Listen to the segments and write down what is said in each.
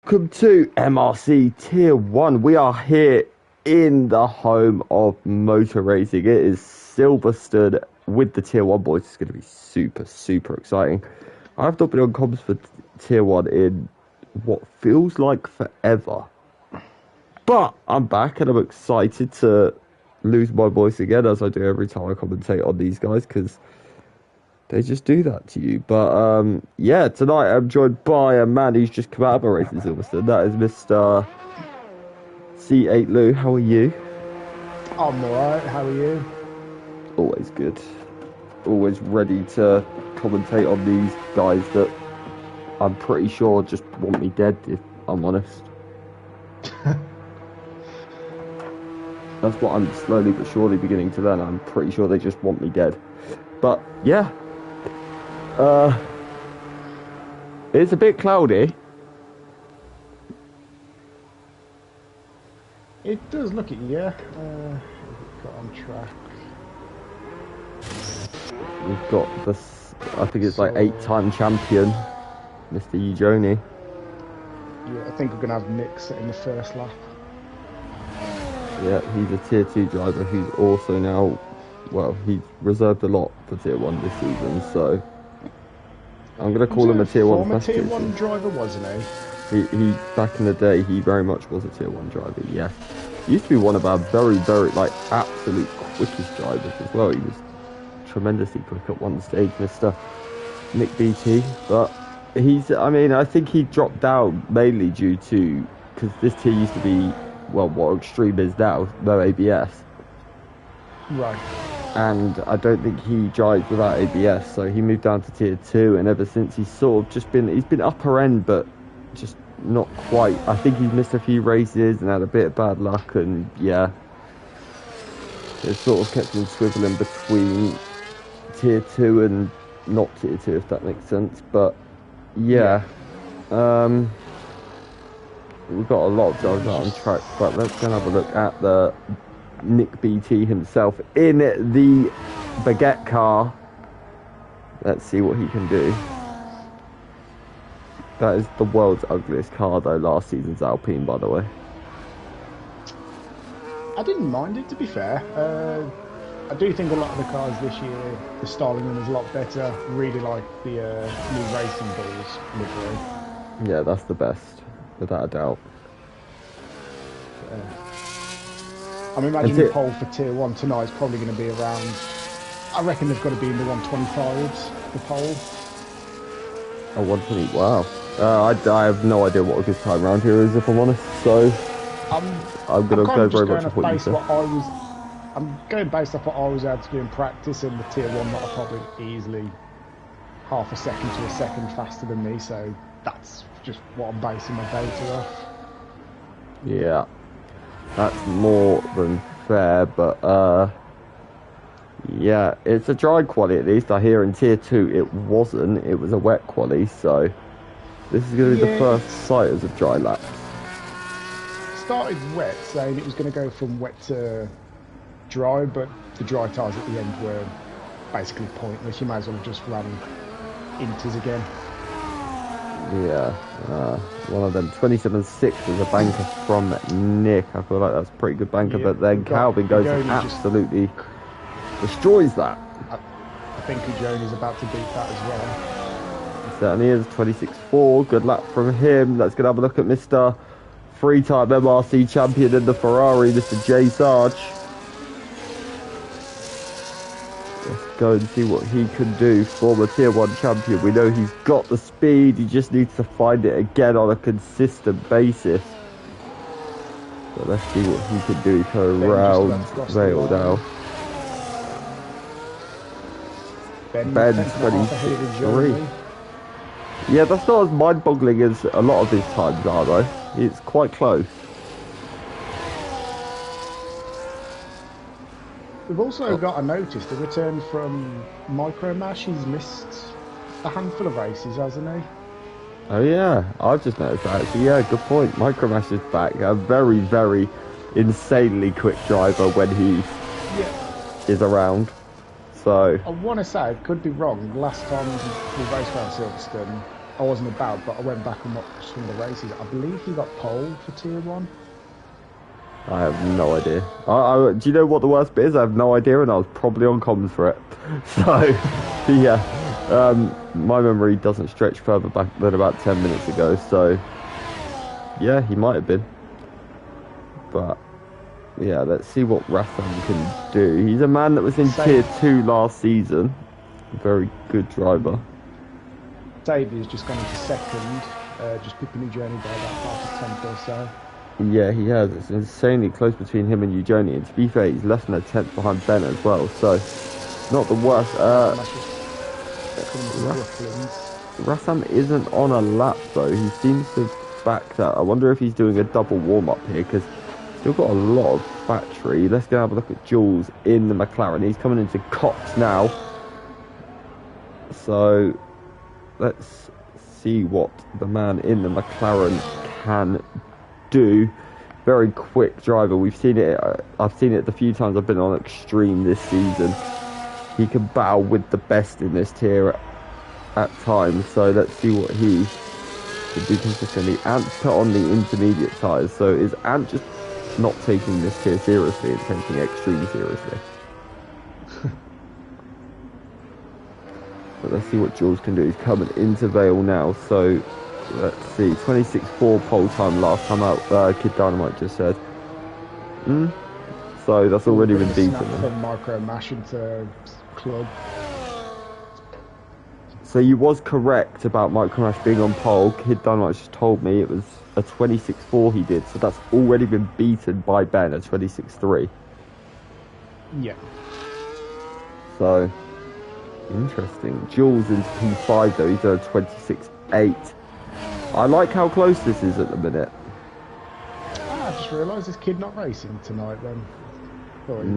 Welcome to MRC Tier 1. We are here in the home of motor racing. It is Silverstone with the Tier 1 boys. It's going to be super exciting. I've not been on comms for Tier 1 in what feels like forever. But I'm back and I'm excited to lose my voice again, as I do every time I commentate on these guys, because they just do that to you. But yeah, tonight I'm joined by a man who's just come out of a race in Silverstone. That is Mr. C8 Lou. How are you? I'm alright, how are you? Always good. Always ready to commentate on these guys that I'm pretty sure just want me dead, if I'm honest. That's what I'm slowly but surely beginning to learn. I'm pretty sure they just want me dead. But yeah. It's a bit cloudy. It does look it, yeah. Got on track. We've got this, I think it's like 8-time champion, Mr. Ujoni. Yeah, I think we're going to have Nick in the first lap. Yeah, he's a Tier 2 driver who's also now, well, he's reserved a lot for Tier 1 this season, so I'm going to call him a Tier 1 former Tier 1 driver, wasn't he? He, back in the day, he very much was a Tier 1 driver, yes. He used to be one of our very, like, absolute quickest drivers as well. He was tremendously quick at one stage, Mr. Nick BT, but he's, I mean, I think he dropped down mainly due to, because this tier used to be, well, what Extreme is now, no ABS. Right. And I don't think he drives without ABS, so he moved down to Tier 2, and ever since he's sort of just been, he's been upper end, but just not quite. I think he's missed a few races and had a bit of bad luck, and yeah, it sort of kept him swiveling between Tier 2 and not Tier 2, if that makes sense. But yeah, we've got a lot of drivers out on track, but let's go and have a look at the Nick BT himself in the baguette car. Let's see what he can do. That is the world's ugliest car, though, last season's Alpine, by the way. I didn't mind it, to be fair. I do think a lot of the cars this year, the styling them is a lot better. Really like the new Racing Bulls livery. Yeah, that's the best, without a doubt. I'm imagining the pole for Tier 1 tonight is probably going to be around, I reckon they've got to be in the 125s, the pole. Oh, 120, wow. I have no idea what a good time around here is, if I'm honest, so I'm going to go very much off what you said. I'm going based off what I was able to do in practice, and the Tier 1 that are probably easily half a second to a second faster than me, so that's just what I'm basing my data off. Yeah. That's more than fair, but yeah, it's a dry quali at least. I hear in Tier 2 it wasn't, it was a wet quali, so this is going to be the first sighters of dry laps. Started wet, saying it was going to go from wet to dry, but the dry tyres at the end were basically pointless. You might as well have just run inters again. Yeah, one of them 27.6 is a banker from Nick. I feel like that's a pretty good banker, but then Calvin goes and absolutely destroys that. I think Ujoni's about to beat that as well. He certainly is. 26.4, good lap from him. Let's go have a look at Mr. 3-time MRC champion in the Ferrari, Mr. J. Sarge. Let's go and see what he can do. Former Tier 1 champion. We know he's got the speed. He just needs to find it again on a consistent basis. So let's see what he can do for around Vale now. Ben 23. Yeah, that's not as mind-boggling as a lot of his times are, though. It's quite close. We've also got a notice, the return from Micromash. He's missed a handful of races, hasn't he? Oh yeah, I've just noticed that actually. Yeah, good point. Micromash is back. A very insanely quick driver when he is around. So I want to say, I could be wrong, last time we raced around Silverstone, I wasn't about, but I went back and watched some of the races. I believe he got pole for Tier 1. I have no idea. Do you know what the worst bit is? I have no idea, and I was probably on comms for it. So, yeah, my memory doesn't stretch further back than about 10 minutes ago. So, yeah, he might have been. But, yeah, let's see what Ratham can do. He's a man that was in Tier 2 last season. Very good driver. Davey's just gone into second, just pipping Journey by about half a tenth or so. Yeah, he has. It's insanely close between him and Eugenie. And to be fair, he's less than a tenth behind Ben as well. So, not the worst. Ratham isn't on a lap though. He seems to back that. I wonder if he's doing a double warm-up here because he's still got a lot of battery. Let's go have a look at Jules in the McLaren. He's coming into Cox now. So, let's see what the man in the McLaren can do. Very quick driver. We've seen it. I've seen it the few times I've been on Extreme this season. He can battle with the best in this tier at times. So let's see what he can do consistently. Ant's put on the intermediate tyres. So is Ant just not taking this tier seriously and taking Extreme seriously? But let's see what Jules can do. He's coming into Vale now. So let's see. 26.4 pole time last time out. Kid Dynamite just said. So that's already been beaten. From Micro Mash into Club. So you was correct about Micro Mash being on pole. Kid Dynamite just told me it was a 26.4 he did. So that's already been beaten by Ben at 26.3. Yeah. So interesting. Jules into P5 though. He's at 26.8. I like how close this is at the minute. I just realised this kid not racing tonight then.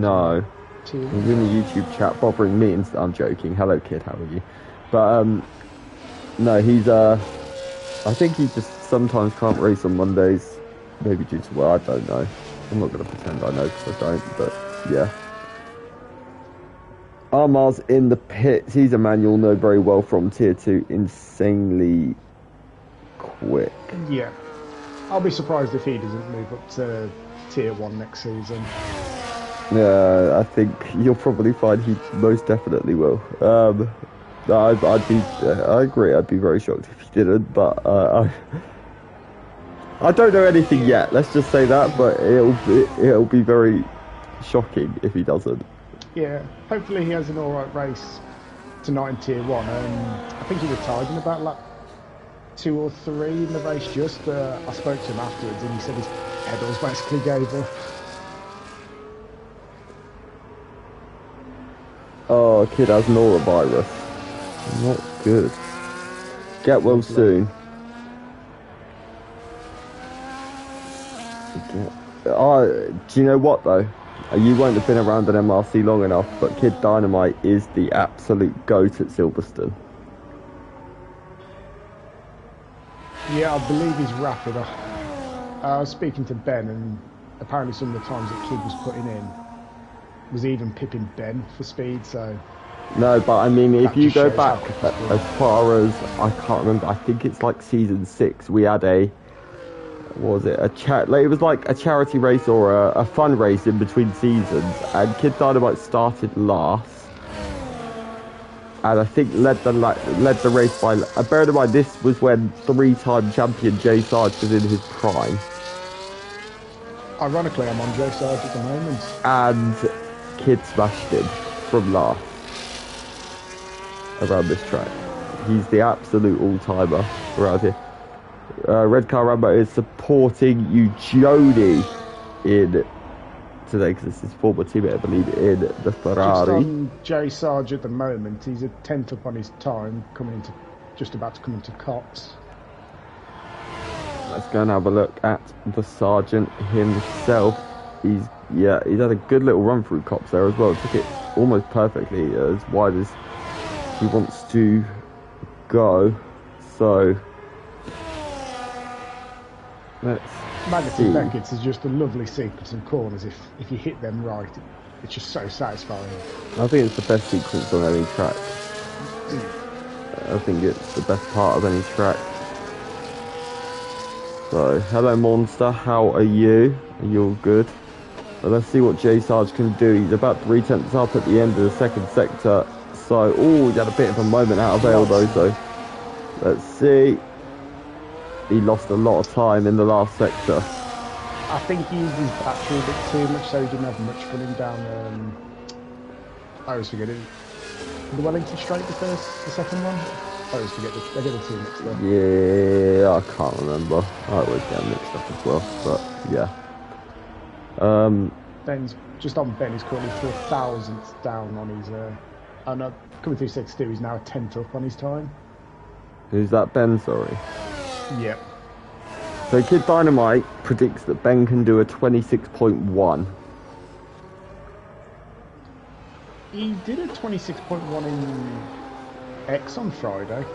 No. He's in the YouTube chat bothering me and I'm joking. Hello kid, how are you? But no, he's I think he just sometimes can't race on Mondays. Maybe due to I don't know. I'm not gonna pretend I know because I don't, but yeah. Armar's in the pits. He's a man you'll know very well from Tier 2. Insanely quick. Yeah. I'll be surprised if he doesn't move up to Tier 1 next season. Yeah, I think you'll probably find he most definitely will. I agree. I'd be very shocked if he didn't, but I don't know anything yet. Let's just say that, but it'll be very shocking if he doesn't. Yeah, hopefully he has an alright race tonight in Tier 1. I think he retired in about lap 2 or 3 in the race just. I spoke to him afterwards and he said his pedals basically gave up. Oh, kid has norovirus. Not good. Get well soon. Do you know what though? You won't have been around an MRC long enough, but Kid Dynamite is the absolute GOAT at Silverstone. Yeah, I believe he's rapid. I was speaking to Ben, and apparently some of the times that Kid was putting in was even pipping Ben for speed, so... No, but I mean, if you go back as far as, I can't remember, I think it's like season 6, we had a... What was it? It was like a charity race or a fun race in between seasons, and Kid Dynamite started last, and I think led the race by. Bear in mind, this was when 3-time champion Jay Sarge was in his prime. Ironically, I'm on Jay Sarge at the moment, and Kid smashed him from last around this track. He's the absolute all-timer around here. Red Car Rambo is supporting Eugenie in today because it's his former teammate, I believe, in the Ferrari. Just on Jay Sarge at the moment, he's a 10th up on his time, just about to come into Cox. Let's go and have a look at the Sergeant himself. He's had a good little run through Cox there as well. Took it almost perfectly as wide as he wants to go. So Maggots Beckett's is just a lovely sequence of corners. If you hit them right, it's just so satisfying. I think it's the best sequence on any track. I think it's the best part of any track. So, hello Monster, how are you? Are you all good? Well, let's see what J Sarge can do. He's about 3 tenths up at the end of the second sector. So, oh, he had a bit of a moment out of ale though, so let's see. He lost a lot of time in the last sector. I think he used his battery a bit too much, so he didn't have much running down. I always forget it. The Wellington Straight, the second one. I always forget I get the two mixed up. Yeah, I can't remember. I always get mixed up as well, but yeah. Ben's just on Ben. He's currently 4 thousandths down on his. Coming through 6.2, he's now a 10th up on his time. Who's that, Ben? Sorry. Yep. So Kid Dynamite predicts that Ben can do a 26.1. He did a 26.1 in X on Friday.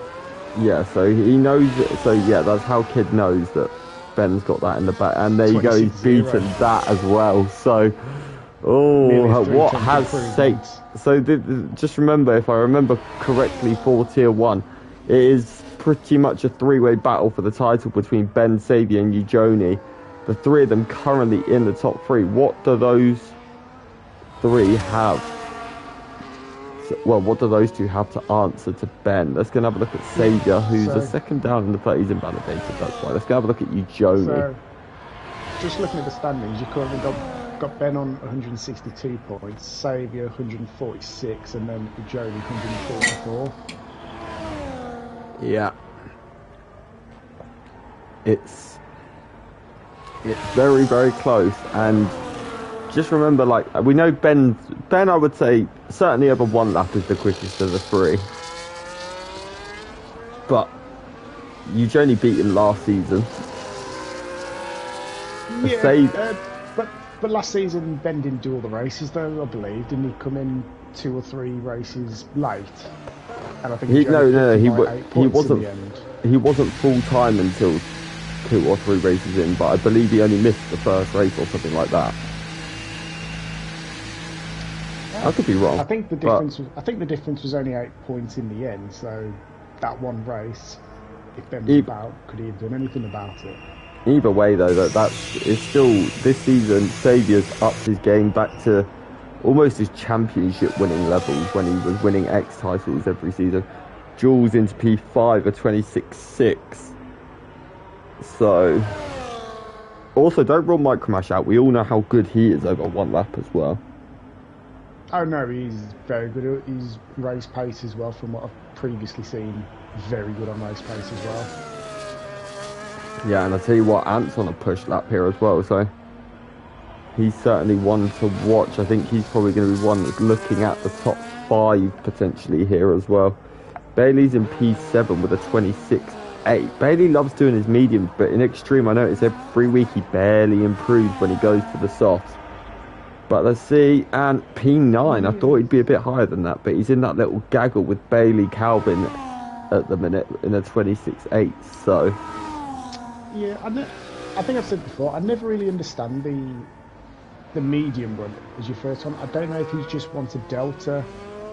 Yeah, so he knows. So yeah, that's how Kid knows that Ben's got that in the back, and there you go. He's beaten that as well. So, what has saved? So just remember, if I remember correctly, for Tier 1, it is pretty much a 3-way battle for the title between Ben, Xavier, and Ujoni. The 3 of them currently in the top 3. What do those 3 have? Well, what do those 2 have to answer to Ben? Let's go and have a look at Xavier, who's a second down in the 30s invalidated. That's why. Let's go have a look at Ujoni. So, just looking at the standings, you currently got Ben on 162 points, Xavier 146, and then Ujoni 144. Yeah. It's very, very close, and just remember, like, we know Ben, I would say, certainly over 1 lap is the quickest of the 3. But Ujoni beat him last season. Yeah, but last season Ben didn't do all the races though, I believe. Didn't he come in 2 or 3 races late? And I think he wasn't full time until 2 or 3 races in, but I believe he only missed the first race or something like that. I could be wrong. I think the difference was only 8 points in the end. So that one race, if Ben was about, could he have done anything about it? Either way, though, that's still this season. Xavier's upped his game back to almost his championship winning levels when he was winning X titles every season. Jules into P5 at 26.6. So, also don't rule Micromash out. We all know how good he is over 1 lap as well. Oh no, he's very good. He's race pace as well, from what I've previously seen. Very good on race pace as well. Yeah, and I tell you what, Ant's on a push lap here as well, so he's certainly one to watch. I think he's probably going to be one that's looking at the top 5 potentially here as well. Bailey's in P7 with a 26.8. Bailey loves doing his mediums, but in Extreme I notice every week he barely improves when he goes to the softs. But let's see, and P9, I thought he'd be a bit higher than that, but he's in that little gaggle with Bailey Calvin at the minute in a 26.8, so... Yeah, I think I've said before, I never really understand the medium run as your first one. I don't know if he's just wanted delta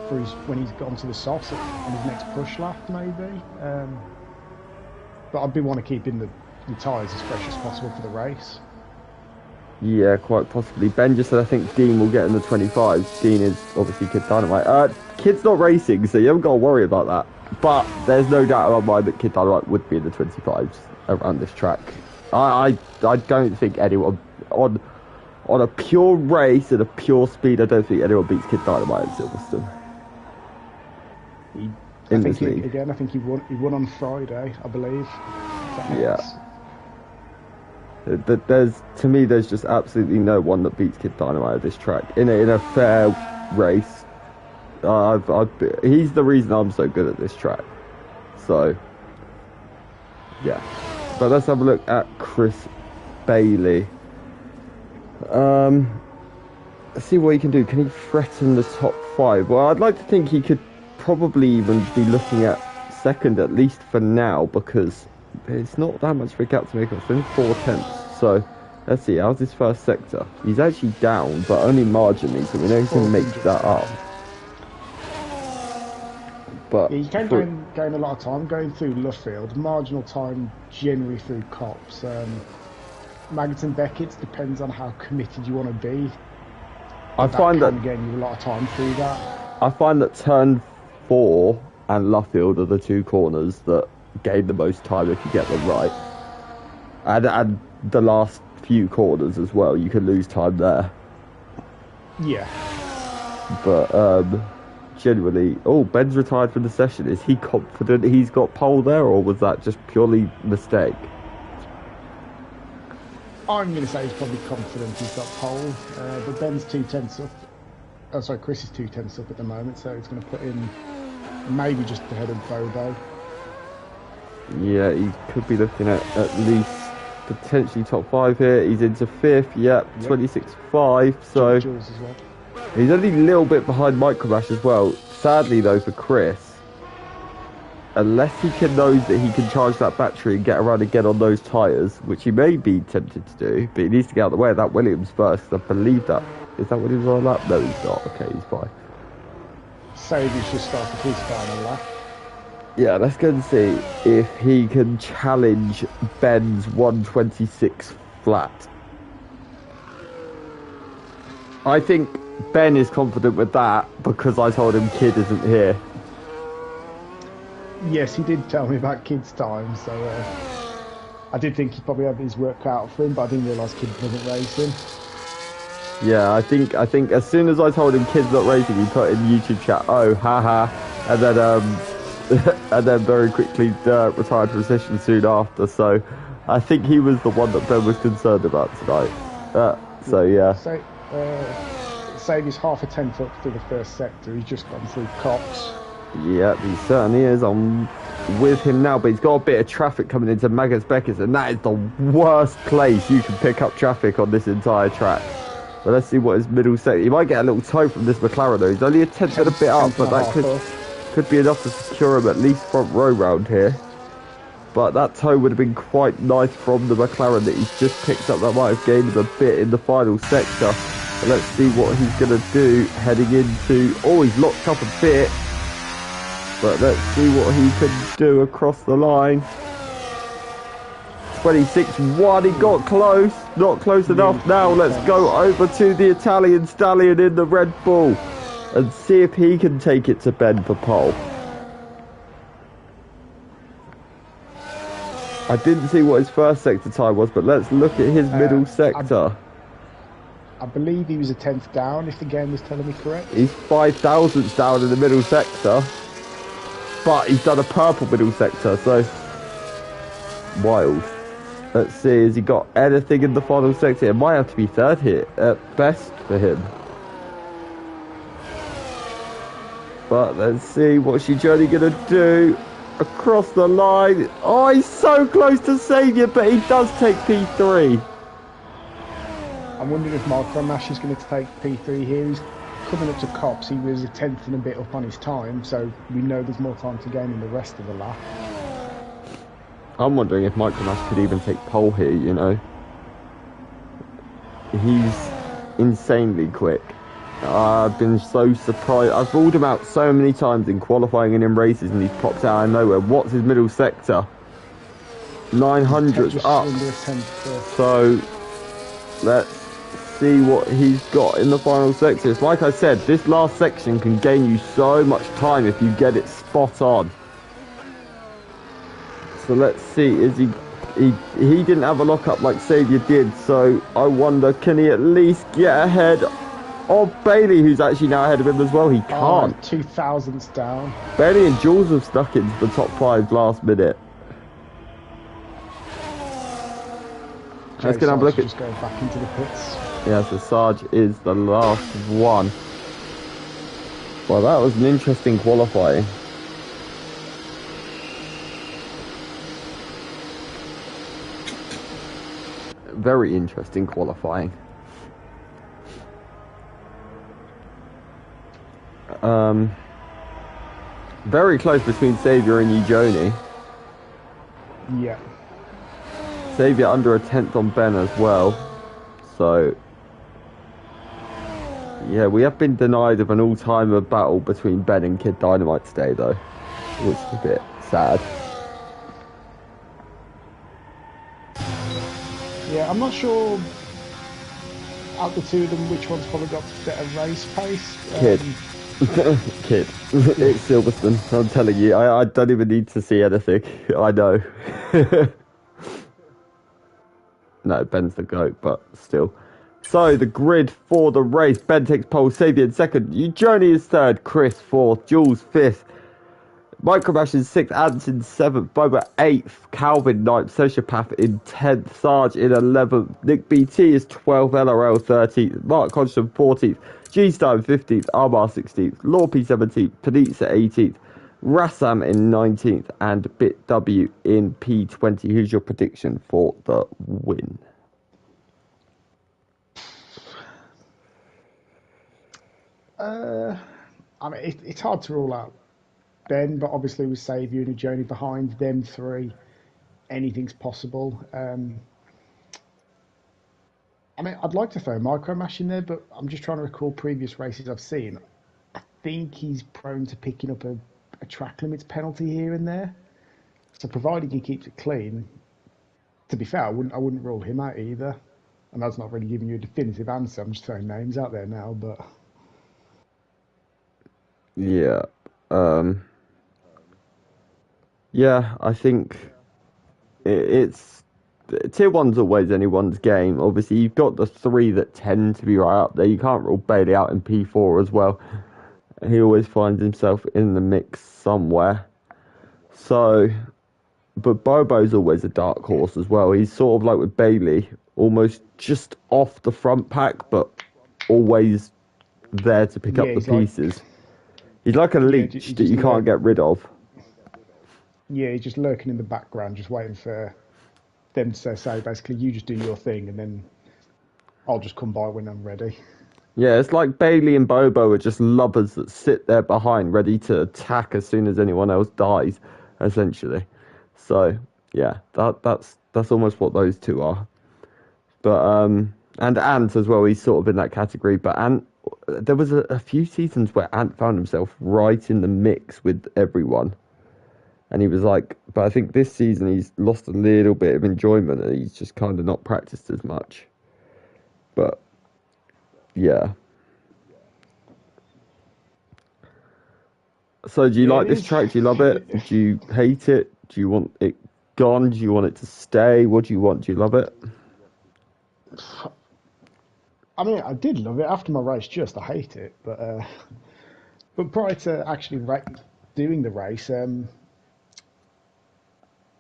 for when he's gone to the softs on his next push lap, maybe. But I'd be want to keep in the tyres as fresh as possible for the race. Yeah, quite possibly. Ben just said I think Dean will get in the 25s. Dean is obviously Kid Dynamite. Kid's not racing, so you haven't got to worry about that. But there's no doubt in my mind that Kid Dynamite would be in the 25s around this track. I don't think anyone on a pure race and a pure speed, I don't think anyone beats Kid Dynamite at Silverstone. I think he won on Friday, I believe. Yeah. To me, there's just absolutely no one that beats Kid Dynamite at this track in a fair race. He's the reason I'm so good at this track. So, yeah. But let's have a look at Chris Bailey. Let's see what he can do. Can he threaten the top 5? Well, I'd like to think he could probably even be looking at second, at least for now, because it's not that much of a gap to make up. It's only 4 tenths. So, let's see. How's his first sector? He's actually down, but only marginally, so we know he can make that up. But Yeah, you can gain a lot of time going through Luffield. Marginal time generally through Cops. Maggots and Beckett's depends on how committed you want to be. I find that gain you a lot of time through that. I find that turn 4 and Luffield are the two corners that gain the most time if you get them right. And the last few corners as well, you can lose time there. Yeah. But generally, Ben's retired from the session. Is he confident he's got pole there, or was that just purely mistake? I'm going to say he's probably confident he's got pole, but Ben's 2/10 up. Oh, sorry, Chris is 2/10 up at the moment, so he's going to put in maybe just ahead of Bobo. Yeah, he could be looking at least potentially top 5 here. He's into 5th, yep. 26.5, so Jules as well. He's only a little bit behind Micromash as well. Sadly though for Chris, unless he can knows that he can charge that battery and get around again on those tyres, which he may be tempted to do, but he needs to get out of the way of that Williams first. I believe that. Is that Williams on a lap? No, he's not. Okay, he's fine. Savage just started his final lap. Yeah, let's go and see if he can challenge Ben's 126 flat. I think Ben is confident with that because I told him Kid isn't here. Yes, he did tell me about Kid's time, so I did think he probably had his work cut out for him, but I didn't realise Kid wasn't racing. Yeah, I think as soon as I told him Kid's not racing, he put in YouTube chat, oh, haha, and then and then very quickly retired from session soon after. So I think he was the one that Ben was concerned about tonight. So yeah. So Saviour's half a 10th up through the first sector. He's just gone through Cox. Yeah, he certainly is. I'm with him now, but he's got a bit of traffic coming into Maggots Beckers, and that is the worst place you can pick up traffic on this entire track. But let's see what his middle sector. He might get a little tow from this McLaren though. He's only a 10th and a bit up, but that could be enough to secure him at least front row round here. But that tow would have been quite nice from the McLaren that he's just picked up. That might have gained him a bit in the final sector. But let's see what he's going to do heading into... Oh, he's locked up a bit. But let's see what he can do across the line. 26-1, he got close. Not close enough now. Let's go over to the Italian Stallion in the Red Bull and see if he can take it to Ben for pole. I didn't see what his first sector time was, but let's look at his middle sector. I believe he was a 10th down, if the game was telling me correct. He's 5 thousandths down in the middle sector, but he's done a purple middle sector, so wild. Let's see, has he got anything in the final sector? It might have to be 3rd here at best for him. But let's see what's she Johnny gonna do across the line. Oh, he's so close to Saviour, but he does take P3. I'm wondering if Micromash is going to take P3 here. He's coming up to Cops. He was a 10th and a bit up on his time, so we know there's more time to gain in the rest of the lap. I'm wondering if Micromash could even take pole here, you know. He's insanely quick. I've been so surprised. I've ruled him out so many times in qualifying and in races, and he's popped out of nowhere. What's his middle sector? 900's up. So let's see what he's got in the final sector. It's like I said, this last section can gain you so much time if you get it spot on. So let's see, is he didn't have a lockup like Saviour did, so I wonder, can he at least get ahead of Bailey, who's actually now ahead of him as well? He can't. 2 thousandths down. Bailey and Jules have stuck into the top 5 last minute. Let's get have a look at... Just going back into the pits. Yeah, so Sarge is the last one. Well, that was an interesting qualifying. Very interesting qualifying. Very close between Saviour and Eugenie. Yeah. Saviour under a 10th on Ben as well. So, yeah, we have been denied of an all-timer battle between Ben and Kid Dynamite today, though. which is a bit sad. Yeah, I'm not sure out the two of them which one's probably got better race pace. Kid. Kid. It's Silverstone. I'm telling you. I don't even need to see anything. I know. No, Ben's the GOAT, but still. So, the grid for the race. Ben takes pole, Sabian second. Journey is third. Chris fourth. Jules fifth. Micromash in sixth. Anson seventh. Boba eighth. Calvin ninth. Sociopath in 10th. Sarge in 11th. Nick BT is 12th. LRL 13th. Mark Hodgson 14th. G-Stein 15th. Armar 16th. Lorpy 17th. Panitza 18th. Rassam in 19th. And BitW in P20. Who's your prediction for the win? I mean, it's hard to rule out Ben, but obviously with Saviour and a journey behind them three, anything's possible. I mean, I'd like to throw Micromash in there, but I'm just trying to recall previous races I've seen. I think he's prone to picking up a track limits penalty here and there. So providing he keeps it clean, to be fair, I wouldn't rule him out either. And that's not really giving you a definitive answer. I'm just throwing names out there now, but Yeah. Yeah, I think it's tier one's always anyone's game. Obviously, you've got the three that tend to be right up there. You can't rule Bailey out in P4 as well. He always finds himself in the mix somewhere. So, but Bobo's always a dark horse as well. He's sort of like with Bailey, almost just off the front pack, but always there to pick up the pieces. He's like a leech that you can't get rid of. Yeah, he's just lurking in the background, just waiting for them to say, basically, you just do your thing, and then I'll just come by when I'm ready. Yeah, it's like Bailey and Bobo are just lovers that sit there behind, ready to attack as soon as anyone else dies, essentially. So yeah, that's almost what those two are. But and Ant as well, he's sort of in that category. But Ant, there was a few seasons where Ant found himself right in the mix with everyone. And he was like, but I think this season he's lost a little bit of enjoyment and he's just kind of not practiced as much. But, yeah. So do you like this track? Do you love it? Do you hate it? Do you want it gone? Do you want it to stay? What do you want? Do you love it? I mean, I did love it. After my race, I hate it. But prior to actually doing the race,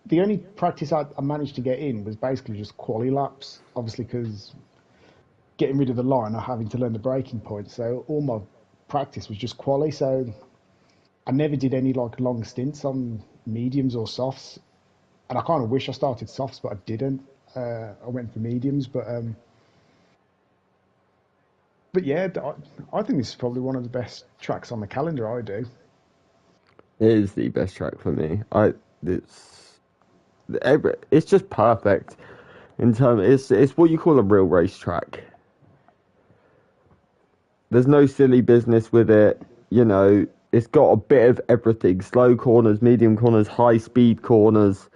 the only practice I managed to get in was basically just quali laps, obviously because getting rid of the line or having to learn the braking points. So all my practice was just quali. So I never did any like long stints on mediums or softs. And I kind of wish I started softs, but I didn't. I went for mediums, but yeah, I think this is probably one of the best tracks on the calendar. I do. It is the best track for me. It's just perfect in terms. It's what you call a real racetrack. There's no silly business with it. You know, it's got a bit of everything: slow corners, medium corners, high speed corners,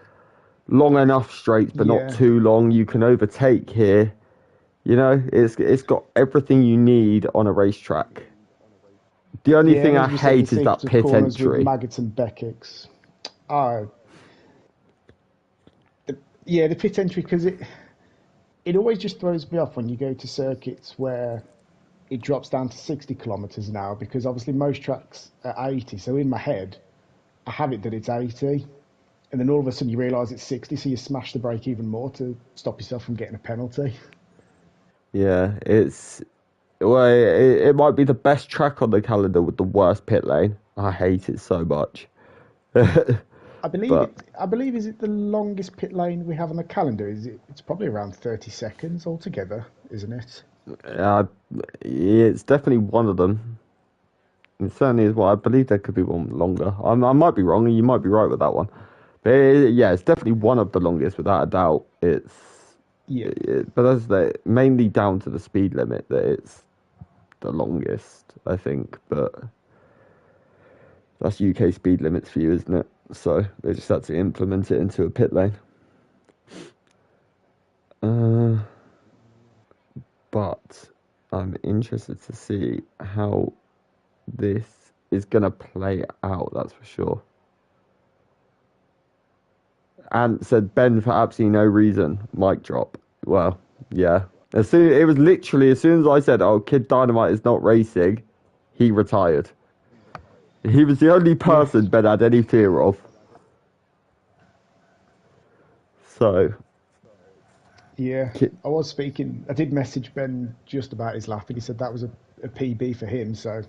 long enough straights, but not too long. You can overtake here. You know, it's got everything you need on a racetrack. The only thing I hate is that pit entry. With Maggots and Beckett's. The pit entry, because it always just throws me off when you go to circuits where it drops down to 60 kilometers an hour, because obviously most tracks are 80. So in my head, I have it that it's 80, and then all of a sudden you realise it's 60, so you smash the brake even more to stop yourself from getting a penalty. Yeah, it might be the best track on the calendar with the worst pit lane. I hate it so much. I believe is it the longest pit lane we have on the calendar? It's probably around 30 seconds altogether, isn't it? It's definitely one of them. It certainly is. Well, I believe there could be one longer. I might be wrong, and you might be right with that one. But yeah, it's definitely one of the longest, without a doubt. But that's mainly down to the speed limit that it's the longest, I think. But That's UK speed limits for you, isn't it? So they just had to implement it into a pit lane. But I'm interested to see how this is going to play out, that's for sure. And said Ben for absolutely no reason. Mic drop. Well, yeah. It was literally as soon as I said, "Oh, Kid Dynamite is not racing," he retired. He was the only person Ben had any fear of. So. Yeah, I did message Ben just about his lap, and he said that was a PB for him. So.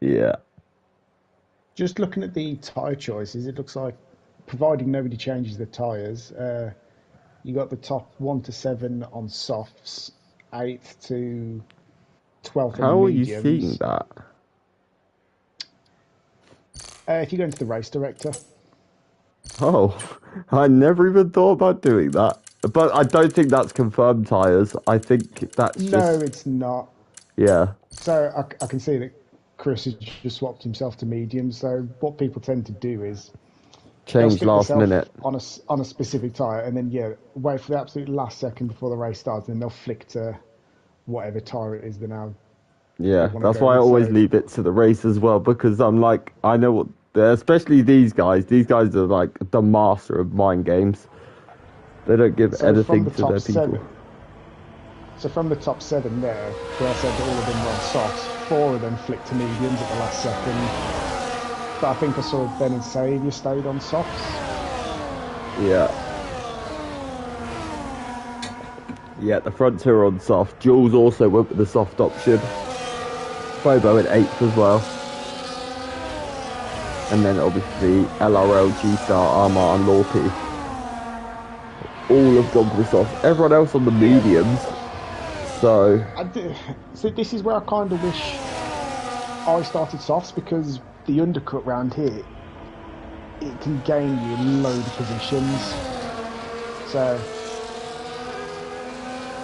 Yeah. Just looking at the tyre choices, it looks like, providing nobody changes the tyres, you got the top 1 to 7 on softs, 8th to 12th on the How are you seeing mediums. that? If you go into the race director. Oh, I never even thought about doing that. But I don't think that's confirmed tyres. I think that's just... No, it's not. Yeah. So I can see that Chris has just swapped himself to mediums. So what people tend to do is they'll Change stick last themselves minute. on a specific tyre, and then wait for the absolute last second before the race starts, and they'll flick to whatever tyre it is they now Yeah, want to that's go why I with. always So, leave it to the race as well, because I'm like, I know what, especially these guys are like the master of mind games. They don't give anything to their people. So from the top 7 there, where I said that all of them were on softs, 4 of them flicked to mediums at the last second. But I think I saw Ben and Saviour stayed on softs. Yeah. Yeah, the front two are on soft. Jules also went with the soft option. Bobo in 8th as well. And then obviously LRL, G-Star, Armar and Lorpy. All have gone for the soft. Everyone else on the mediums. So this is where I kind of wish I started softs, because the undercut round here, it can gain you a load of positions. So,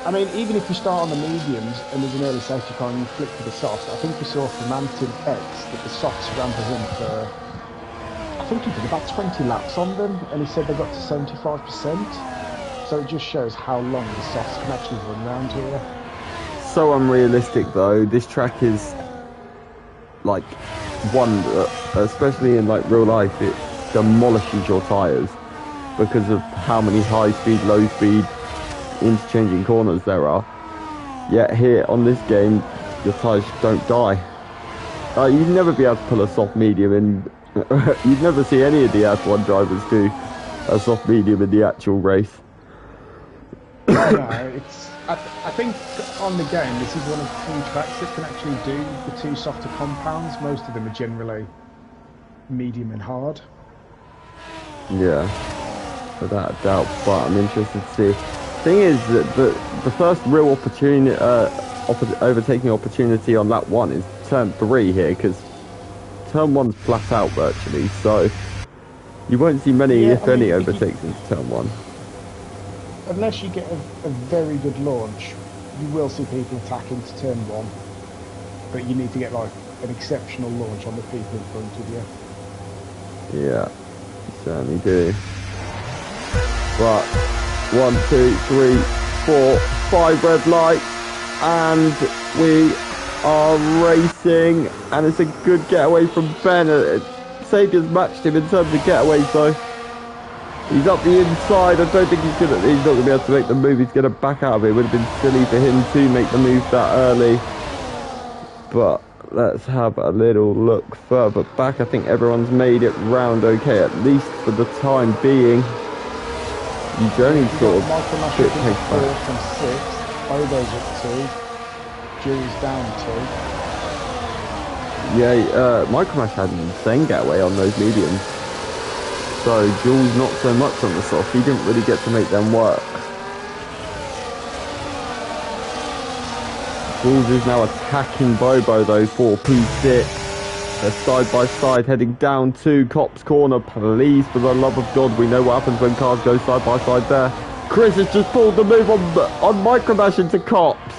I mean, even if you start on the mediums and there's an early safety car and you flick to the softs, I think we saw from Anton X that the softs ran for him for, I think he did about 20 laps on them, and he said they got to 75%. So it just shows how long the softs can actually run around here. So unrealistic though. This track is like one, especially in like real life, it demolishes your tyres because of how many high speed, low speed, interchanging corners there are. Yet here on this game, your tyres don't die. You'd never be able to pull a soft medium in. You'd never see any of the F1 drivers do a soft medium in the actual race. No, I think on the game, this is one of the few tracks that can actually do the 2 softer compounds. Most of them are generally medium and hard. Yeah, without a doubt. But I'm interested to see. Thing is that the first real opportunity, overtaking opportunity on lap 1 is turn 3 here, because turn 1's flat out virtually. So you won't see many, if any, overtakes into turn 1. Unless you get a very good launch, you will see people attacking to turn 1, but you need to get like an exceptional launch on the people in front of you. Yeah, you certainly do. But 1, 2, 3, 4, 5 red lights, and we are racing, and it's a good getaway from Ben. Saviour's matched him in terms of getaways though. He's up the inside. I don't think he's not going to be able to make the move. He's going to back out of it. It would have been silly for him to make the move that early. But let's have a little look further back. I think everyone's made it round okay, at least for the time being. You only sort of bit pace back. From 6th, Bobo's at 2, Jules down 2. Yeah, Micromash had an insane getaway on those mediums. So Jules not so much on the soft. He didn't really get to make them work. Jules is now attacking Bobo though for P6. They're side by side heading down to Cop's corner. Please, for the love of God, we know what happens when cars go side by side there. Chris has just pulled the move on Micromash into Cops.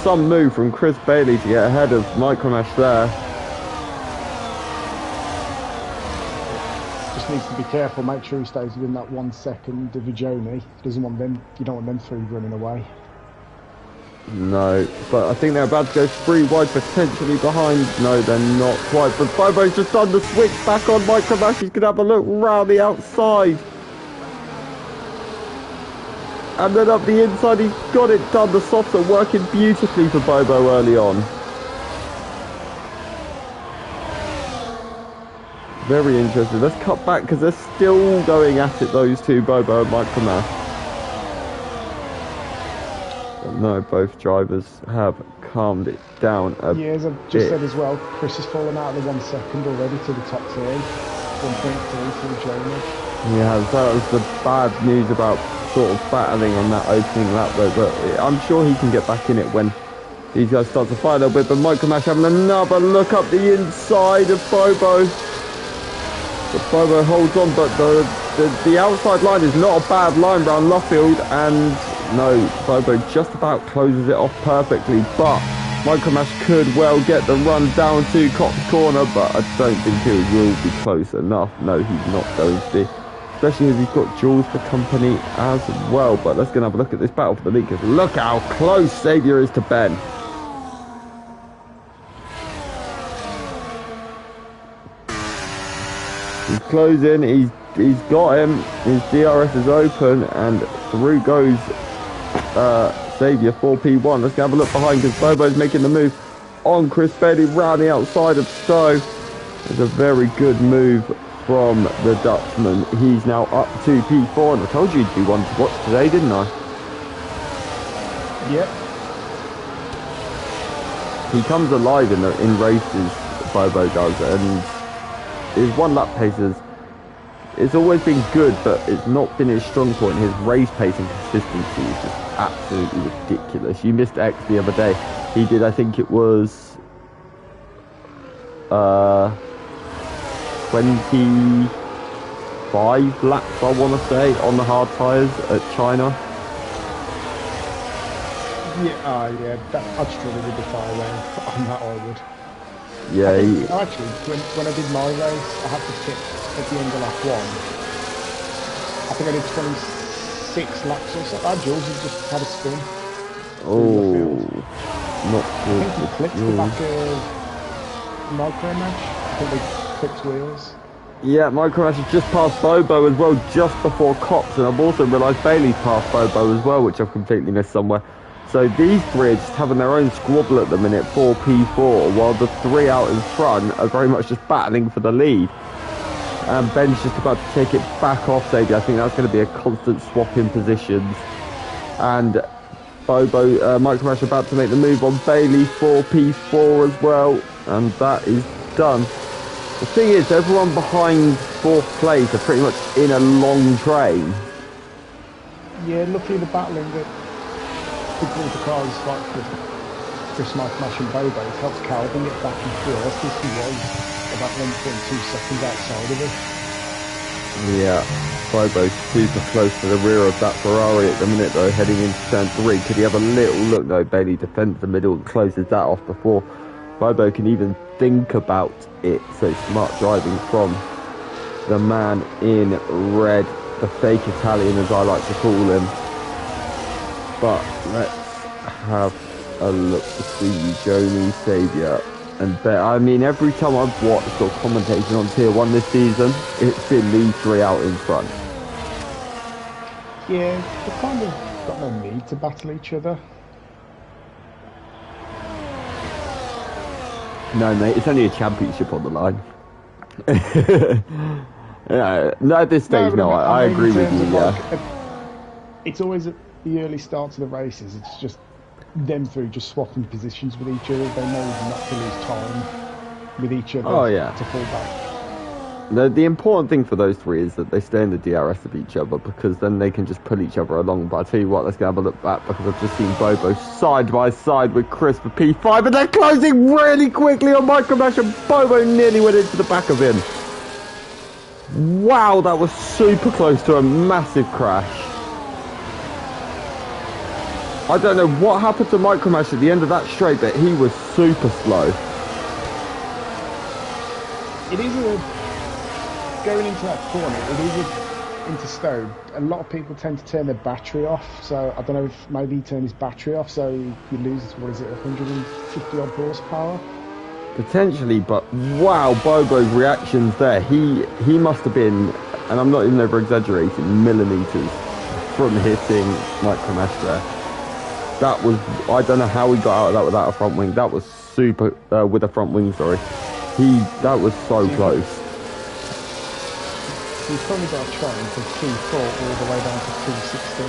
some move from Chris Bailey to get ahead of Micromash there. Just needs to be careful, make sure he stays within that 1 second of Vijoni. Doesn't want them, you don't want them three running away. No, but I think they're about to go 3 wide, potentially behind. No, they're not quite. But Bobo's just done the switch back on Micromash. He's going to have a look round the outside. And then up the inside, he's got it done. The softs are working beautifully for Bobo early on. Very interesting. Let's cut back because they're still going at it, those two, Bobo and Micromash. No, both drivers have calmed it down a bit. Yeah, as I've just said as well, Chris has fallen out of the 1 second already to the top 3. 1.3 for Jonah. Yeah, that was the bad news about sort of battling on that opening lap though, but I'm sure he can get back in it when these guys start to fight a little bit. But Micromash having another look up the inside of Bobo. But Bobo holds on, but the outside line is not a bad line round Luffield, and no, Bobo just about closes it off perfectly, but Micromash could well get the run down to Cops Corner, but I don't think he will be close enough. No, he's not going to be, especially as he's got Jules for company as well. But let's go and have a look at this battle for the lead, because look how close Xavier is to Ben. He's closing, he's got him, his DRS is open, and through goes Xavier 4P1. Let's go have a look behind, because Bobo's making the move on Chris Bailey round the outside of Stowe. It's a very good move from the Dutchman. He's now up to P4, and I told you he'd be one to watch today, didn't I? Yep. He comes alive in races, Bobo does, and his one lap paces, it's always been good, but it's not been his strong point. His race pace and consistency is just absolutely ridiculous. You missed X the other day. He did, I think it was 25 laps, I want to say, on the hard tyres at China. Yeah, I'd struggle with the fire lane on that, I would. Yeah, actually, when I did my race, I had to tip at the end of lap 1. I think I did 26 laps or so. That Jules has just had a spin. Oh, not good. I think he clipped the back of Micromash. I think they clipped wheels. Yeah, Micromash has just passed Bobo as well, just before Cops, and I've also realised Bailey's passed Bobo as well, which I've completely missed somewhere. So these three are just having their own squabble at the minute, 4P4, while the 3 out in front are very much just battling for the lead. And Ben's just about to take it back off Xavier. I think that's going to be a constant swap in positions. And Bobo, Micromash about to make the move on Bailey, 4P4 as well. And that is done. The thing is, everyone behind 4th place are pretty much in a long train. Yeah, luckily the battling that between the cars like with Chris Micromash and Bobo, it helps Calvin get back and forth. This was about 1.2 seconds outside of it. Yeah, Bobo's super close to the rear of that Ferrari at the minute though, heading into turn 3. Could he have a little look though? Bailey defends the middle and closes that off before Bobo can even think about it. So smart driving from the man in red, the fake Italian as I like to call him. But let's have a look to see Joni, Xavier and Ben. I mean, every time I've watched or commentated on Tier 1 this season, it's been these 3 out in front. Yeah, they've kind of got no need to battle each other. No, mate, it's only a championship on the line. Yeah, no, at this stage, no, I agree with you, yeah. It's always at the early starts of the races, it's just them three just swapping positions with each other. They know not to lose time with each other. Oh, yeah. To fall back. The important thing for those 3 is that they stay in the DRS of each other, because then they can just pull each other along. But I tell you what, let's go have a look back, because I've just seen Bobo side by side with Chris for P5, but they're closing really quickly on Micromash, and Bobo nearly went into the back of him. Wow, that was super close to a massive crash. I don't know what happened to Micromash at the end of that straight, but he was super slow. It is going into that corner, it is into Stowe. A lot of people tend to turn their battery off, so I don't know if maybe he turned his battery off, so you lose, what is it, 150 odd horsepower? Potentially, but wow, Bobo's reactions there. He must have been, and I'm not even over exaggerating, millimeters from hitting Micromash there. That was, I don't know how he got out of that without a front wing. That was super, with a front wing, sorry. That was so close. He's probably got a train from P4 all the way down to P16.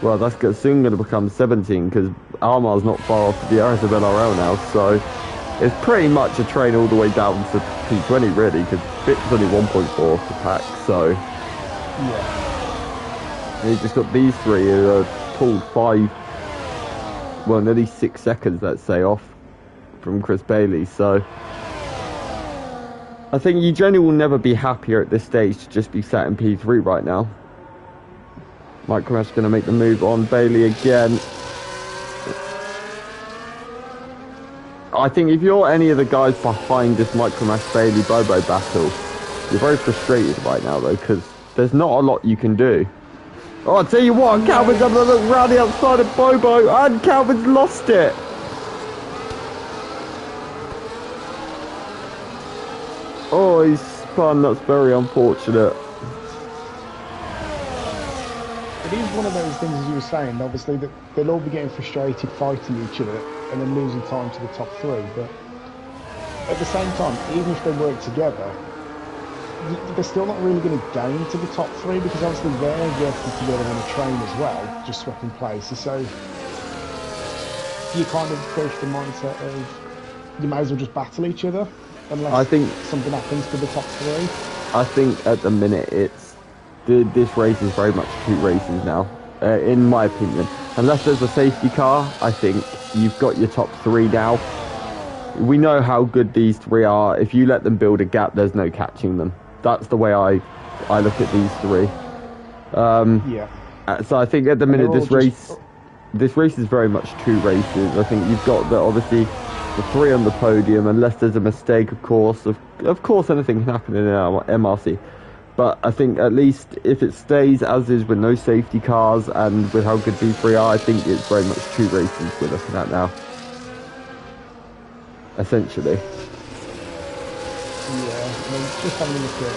Well, that's soon going to become 17 because Almar's not far off the Arabella RL now, so it's pretty much a train all the way down to P20 really, because Fit's only 1.4 off the pack, so yeah. And you just got these three who are pulled nearly 6 seconds, let's say, off from Chris Bailey, so I think Eugenia will never be happier at this stage to just be sat in P3 right now. Micromash going to make the move on Bailey again. I think if you're any of the guys behind this Micromash Bailey Bobo battle, you're very frustrated right now though, because there's not a lot you can do. Oh, I'll tell you what, Calvin's having a look round the outside of Bobo, and Calvin's lost it. Oh, he's spun, that's very unfortunate. It is one of those things, as you were saying, obviously, that they'll all be getting frustrated fighting each other and then losing time to the top three, but at the same time, even if they work together, they're still not really going to gain to the top three, because obviously they're working together on a train as well, just swapping places, so you kind of go for the mindset of you may as well just battle each other unless something happens to the top three. I think at the minute this race is very much two races now, in my opinion. Unless there's a safety car, I think you've got your top three now. We know how good these three are. If you let them build a gap, there's no catching them. That's the way I look at these three. Yeah. So I think at the minute this race is very much two races. I think you've got obviously the three on the podium, unless there's a mistake, of course. Of course, anything can happen in our MRC. But I think at least if it stays as is with no safety cars and with how good these three are, I think it's very much two races we're looking at now. Essentially. Yeah, I mean, just having a look at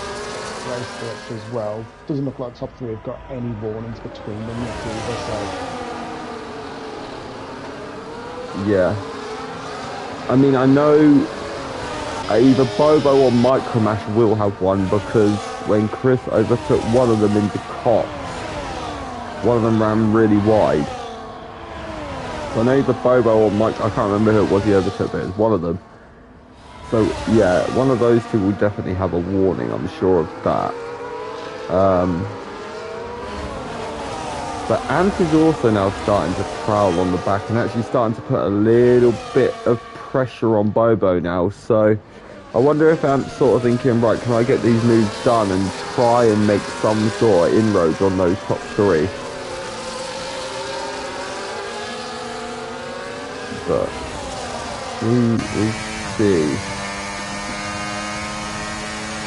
race director as well, doesn't look like top three have got any warnings between them yet either, so... Yeah. I mean, I know either Bobo or Micromash will have one, because when Chris overtook one of them into Cox, one of them ran really wide. So I know either Bobo or Mike, I can't remember who it was he overtook, but it was one of them. So yeah, one of those two will definitely have a warning, I'm sure of that. But Ant is also now starting to prowl on the back and actually starting to put a little bit of pressure on Bobo now, so I wonder if Ant's sort of thinking, right, can I get these moves done and try and make some sort of inroads on those top three? But we will see.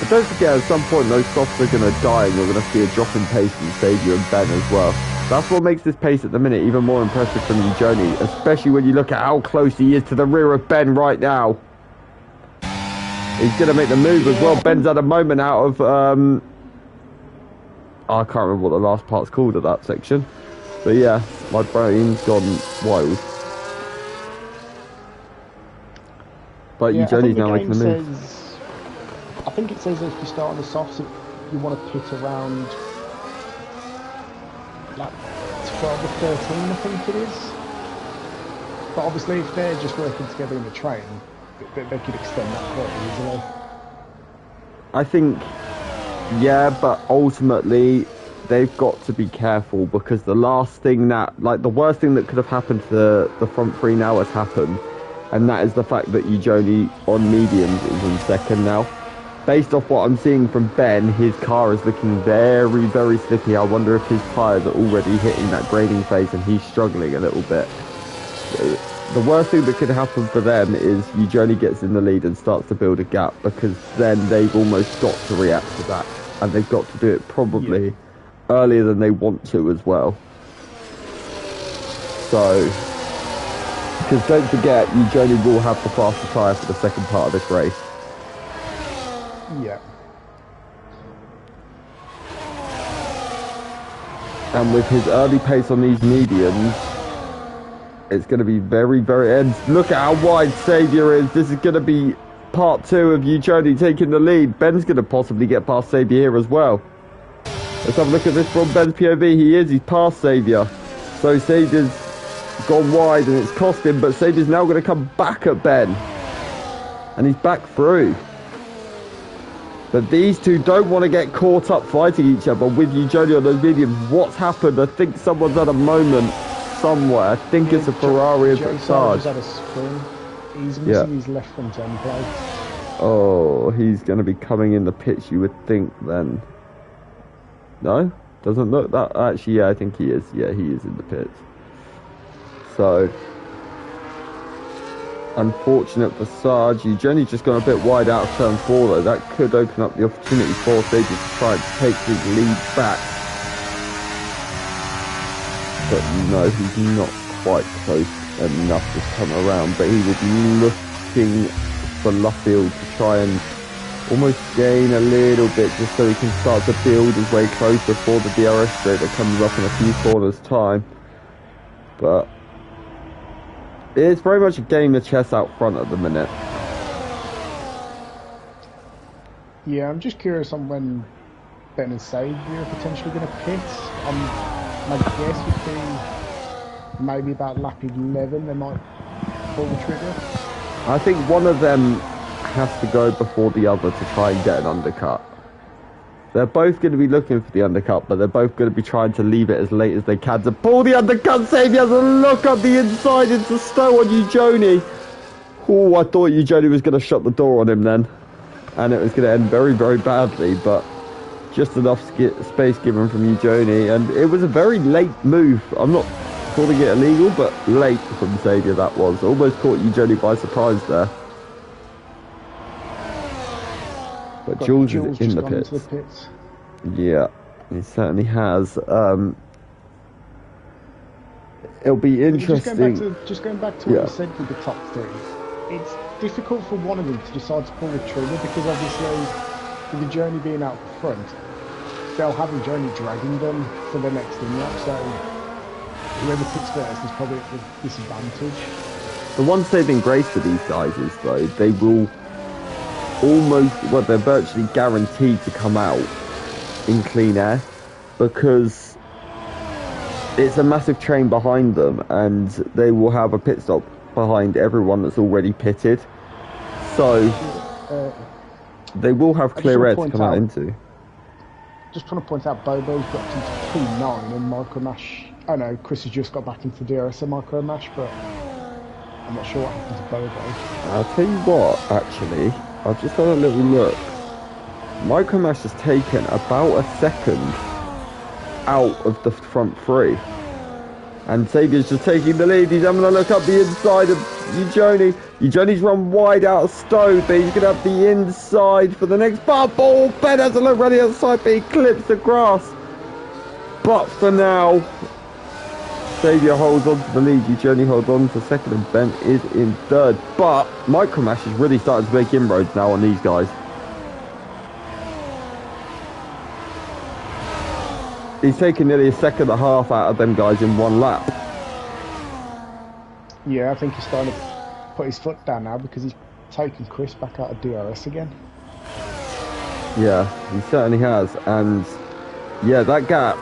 But don't forget, at some point those softs are going to die and you're going to see a drop in pace from Saviour and Ben as well. That's what makes this pace at the minute even more impressive from Eugenie, especially when you look at how close he is to the rear of Ben right now. He's going to make the move as well. Ben's had a moment out of... I can't remember what the last part's called at that section. But yeah, my brain's gone wild. But yeah, Eugenie's now making the move. I think it says if you start on the softs, you want to pit around like 12 or 13, I think it is. But obviously if they're just working together in the train, they could extend that quite easily. I think, yeah, but ultimately they've got to be careful, because the last thing that, like the worst thing that could have happened to the front three now has happened, and that is the fact that Eugenie on mediums is in second now. based off what I'm seeing from Ben, his car is looking very, very slippy. I wonder if his tyres are already hitting that grading phase and he's struggling a little bit. The worst thing that could happen for them is Eugenie gets in the lead and starts to build a gap, because then they've almost got to react to that, and they've got to do it probably earlier than they want to as well. So, because don't forget, Eugenie will have the faster tyre for the second part of this race. Yeah. And with his early pace on these mediums, it's going to be very, very... And look at how wide Xavier is. This is going to be part 2 of Eugenie taking the lead. Ben's going to possibly get past Xavier here as well. Let's have a look at this from Ben's POV. He's past Xavier. So Xavier's gone wide and it's cost him, but Xavier's now going to come back at Ben. And he's back through. But these two don't want to get caught up fighting each other with Eugenie on those mediums. What's happened? I think someone's had a moment somewhere. I think it's a Ferrari at Sarge. Had a spin. He's missing his left front end plate. Oh, he's going to be coming in the pits, you would think then. No? Doesn't look that... Actually, yeah, I think he is. Yeah, he is in the pits. So, unfortunate for Sarge. Eugenie's just gone a bit wide out of turn 4 though. That could open up the opportunity for Xavier to try and take his lead back. But no, he's not quite close enough to come around. But he will be looking for Luffield to try and almost gain a little bit, just so he can start to build his way closer for the DRS straight that comes up in a few corners' time. But it's very much a game of chess out front at the minute. Yeah, I'm just curious on when Ben and Xavier are potentially going to pit. My guess would be maybe about lap 11 they might pull the trigger. I think one of them has to go before the other to try and get an undercut. They're both going to be looking for the undercut, but they're both going to be trying to leave it as late as they can to pull the undercut. Xavier has a look up the inside into Stowe on Eugenie. Oh, I thought Eugenie was going to shut the door on him then, and it was going to end very, very badly, but just enough space given from Eugenie, and it was a very late move. I'm not calling it illegal, but late from Xavier that was. Almost caught Eugenie by surprise there. But Jules is in the pits. Yeah, he certainly has. It'll be interesting. Just going back to what you said with the top 3, it's difficult for one of them to decide to pull the trigger, because obviously with the journey being out front, they'll have the journey dragging them for the next thing lap, so whoever picks first is probably at the disadvantage. The one saving grace for these guys is, though, they will almost, well, they're virtually guaranteed to come out in clean air, because it's a massive train behind them, and they will have a pit stop behind everyone that's already pitted, so they will have clear air to come out into. Just want to point out, Bobo's got into P9 and Michael Nash. Oh no, Chris has just got back into DRS and Michael Nash, but I'm not sure what happened to Bobo. I'll tell you what, actually, I've just had a little look. Michael Nash has taken about a second out of the front 3. And Xavier's just taking the lead. He's having a look up the inside of Eugenie. Eugenie's run wide out of Stowe, but he's going to have the inside for the next bubble. Ben has a look ready outside, but he clips the grass. But for now, Xavier holds on to the lead. Eugenie holds on to second, and Ben is in third. But Michael Nash is really starting to make inroads now on these guys. He's taken nearly a second and a half out of them guys in one lap. Yeah, I think he's starting to put his foot down now, because he's taken Chris back out of DRS again. Yeah, he certainly has. And yeah, that gap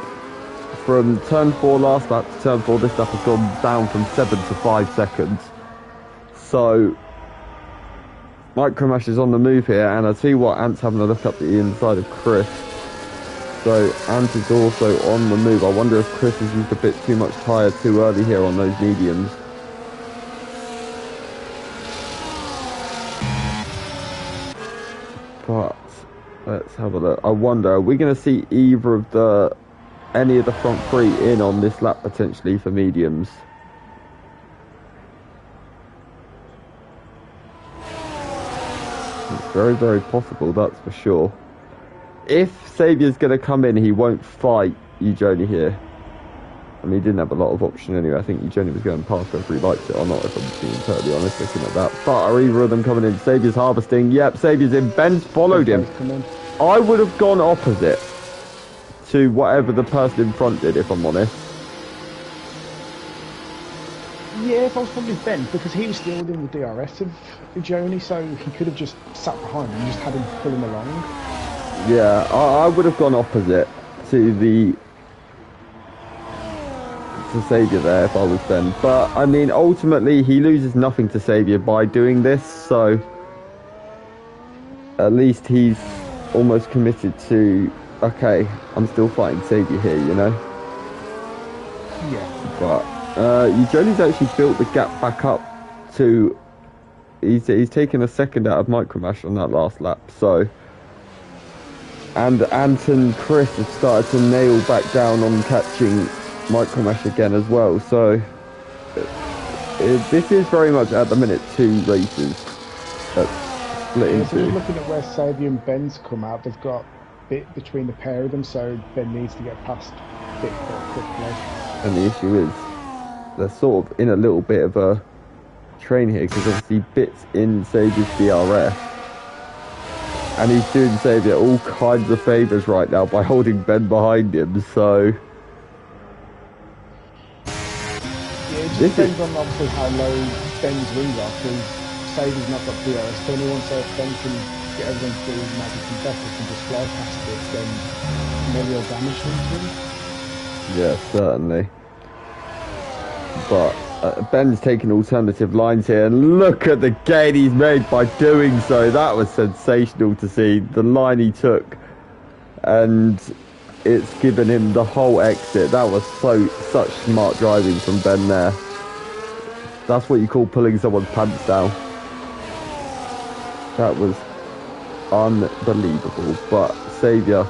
from turn 4 last lap to turn 4 this lap has gone down from 7 to 5 seconds. So Micromash is on the move here, and I tell you what, Ant's having a look up the inside of Chris. So Ant is also on the move. I wonder if Chris has used a bit too much tyre too early here on those mediums. But let's have a look. I wonder, are we going to see either of any of the front three in on this lap potentially for mediums? It's very, very possible, that's for sure. If Saviour's going to come in, he won't fight Eugenie here. I mean, he didn't have a lot of option anyway. I think Eugenie was going past whether he liked it or not, if I'm being totally honest looking at that. But are either of them coming in? Saviour's harvesting. Yep, Saviour's in. Ben's followed him. I would have gone opposite to whatever the person in front did, if I'm honest. Yeah, if I was probably Ben, because he was still within the DRS of Eugenie, so he could have just sat behind him and just had him pull him along. Yeah, I would have gone opposite to Saviour there if I was Ben. But, I mean, ultimately, he loses nothing to Saviour by doing this, so at least he's almost committed to, okay, I'm still fighting Saviour here, you know? Yeah. But Eugenie's actually built the gap back up to, he's taken a second out of Micromash on that last lap, so. And Ant and Chris have started to nail back down on catching Micromash again as well, so this is very much at the minute 2 races that's split into. So you're looking at where Saviour and Ben's come out, they've got a bit between the pair of them, so Ben needs to get past a bit more quickly. And the issue is, they're sort of in a little bit of a train here, because obviously Bit's in Saviour's DRS. And he's doing Saviour all kinds of favours right now by holding Ben behind him, so. Yeah, it just depends on obviously how low Ben's wings are, because Saviour's not got DRS, so anyone says Ben can get everything through maybe some better and just fly past it, then maybe he'll damage them to him. Yeah, certainly. But Ben's taking alternative lines here, and look at the gain he's made by doing so. That was sensational to see, the line he took, and it's given him the whole exit. That was such smart driving from Ben there. That's what you call pulling someone's pants down. That was unbelievable. But Saviour,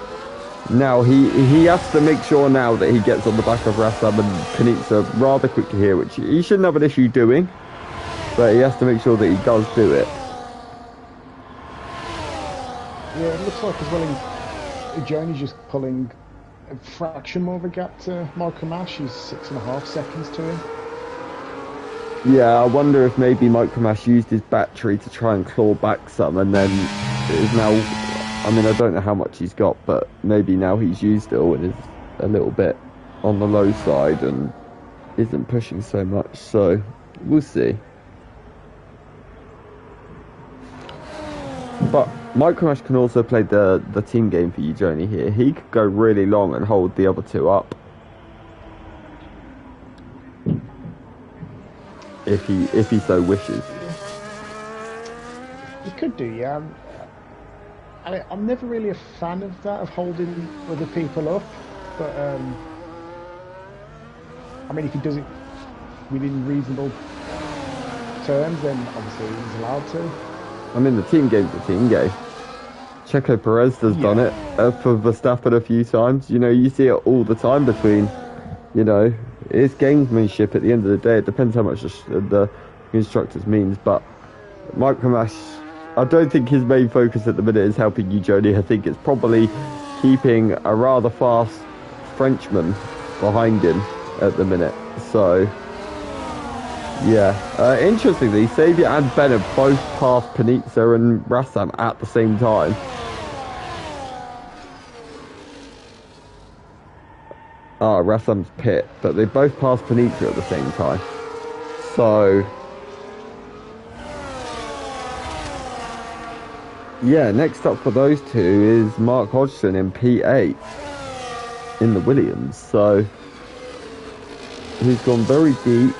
now he has to make sure now that he gets on the back of Rassam and Panizza rather quickly here, which he shouldn't have an issue doing, but he has to make sure that he does do it. Yeah, it looks like as well Eugenie's just pulling a fraction more of a gap to Micromash. He's 6.5 seconds to him. Yeah, I wonder if maybe Micromash used his battery to try and claw back some, and then is now, I mean, I don't know how much he's got, but maybe now he's used it all and is a little bit on the low side and isn't pushing so much, so we'll see. But Micromash can also play the team game for Eugenie here. He could go really long and hold the other two up. If he so wishes. He could do, yeah. I'm never really a fan of that, of holding other people up, but I mean, if he does it within reasonable terms, then obviously he's allowed to. I mean, the team game's the team game. Checo Perez has done it for Verstappen a few times. You know, you see it all the time between, you know, it's gamesmanship at the end of the day. It depends how much the instructors means, but Micromash, I don't think his main focus at the minute is helping Eugenie. I think it's probably keeping a rather fast Frenchman behind him at the minute. So, yeah. Interestingly, Saviour and Ben have both passed Panizza and Rassam at the same time. Rassam's pit, but they both passed Panizza at the same time. So, yeah, next up for those two is Mark Hodgson in P8 in the Williams. So, he's gone very deep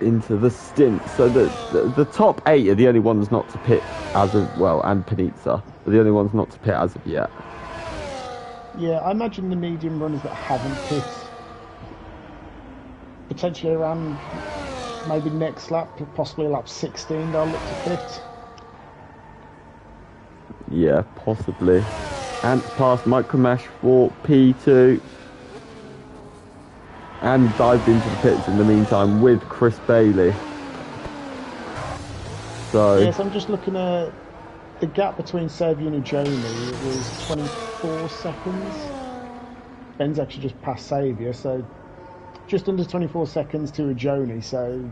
into the stint. So the top 8 are the only ones not to pit as of, well, and Panizza are the only ones not to pit as of yet. Yeah, I imagine the medium runners that haven't pit potentially around maybe next lap, possibly lap 16, they'll look to pit. Yeah, possibly. Ant past Micromesh for P2. And dived into the pits in the meantime with Chris Bailey. So Yes, I'm just looking at the gap between Saviour and Joni. It was 24 seconds. Ben's actually just passed Saviour, so just under 24 seconds to a Joni. So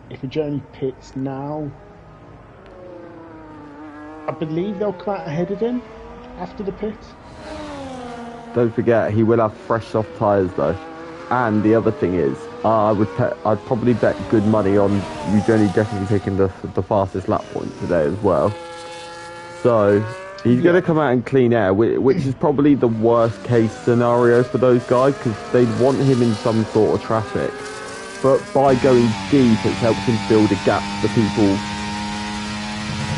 if a Joni pits now, I believe they'll come out ahead of him after the pit. don't forget, he will have fresh soft tyres though. And the other thing is, I'd probably bet good money on Eugenie definitely taking the fastest lap point today as well. So he's going to come out in clean air, which is probably the worst case scenario for those guys because they'd want him in some sort of traffic. But by going deep, it's helped him build a gap for people,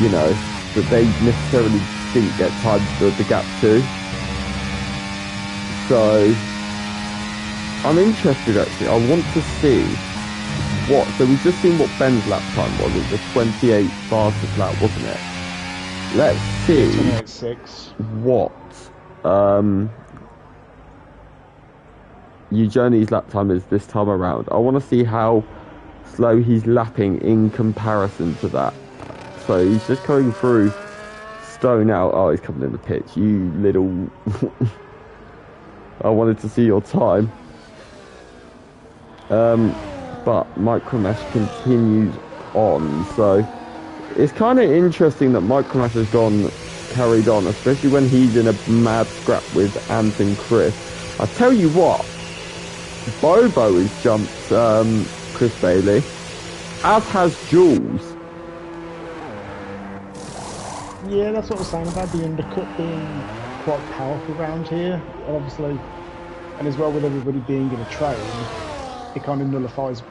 you know, that they necessarily didn't get time the gap to. So I'm interested actually. I want to see what. So we've just seen what Ben's lap time was. It was the 28th fastest lap, wasn't it? Let's see 28.6. what Eugenie's lap time is this time around. I want to see how slow he's lapping in comparison to that. So he's just going through Stone out. Oh, he's coming in the pitch. You little. I wanted to see your time. But Micromesh continues on, so it's kind of interesting that Micromesh has carried on, especially when he's in a mad scrap with Ant and Chris. I tell you what, Bobo has jumped Chris Bailey, as has Jules. Yeah, that's what I was saying about the undercut being quite powerful around here, obviously, and as well with everybody being in a train. It kind of nullifies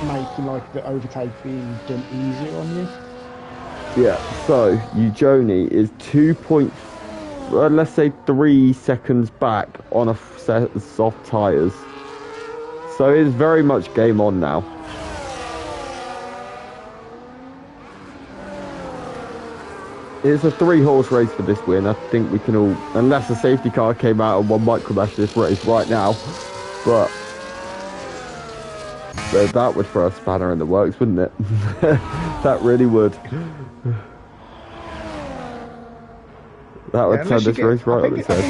making like the overtake being done easier on you. Yeah, so Eugenie is let's say 3 seconds back on a set of soft tyres. So it's very much game on now. It's a 3-horse race for this win. I think we can all, unless a safety car came out and won Micromesh this race right now, but that would throw a spanner in the works, wouldn't it? That really would. That would turn this race right on its head.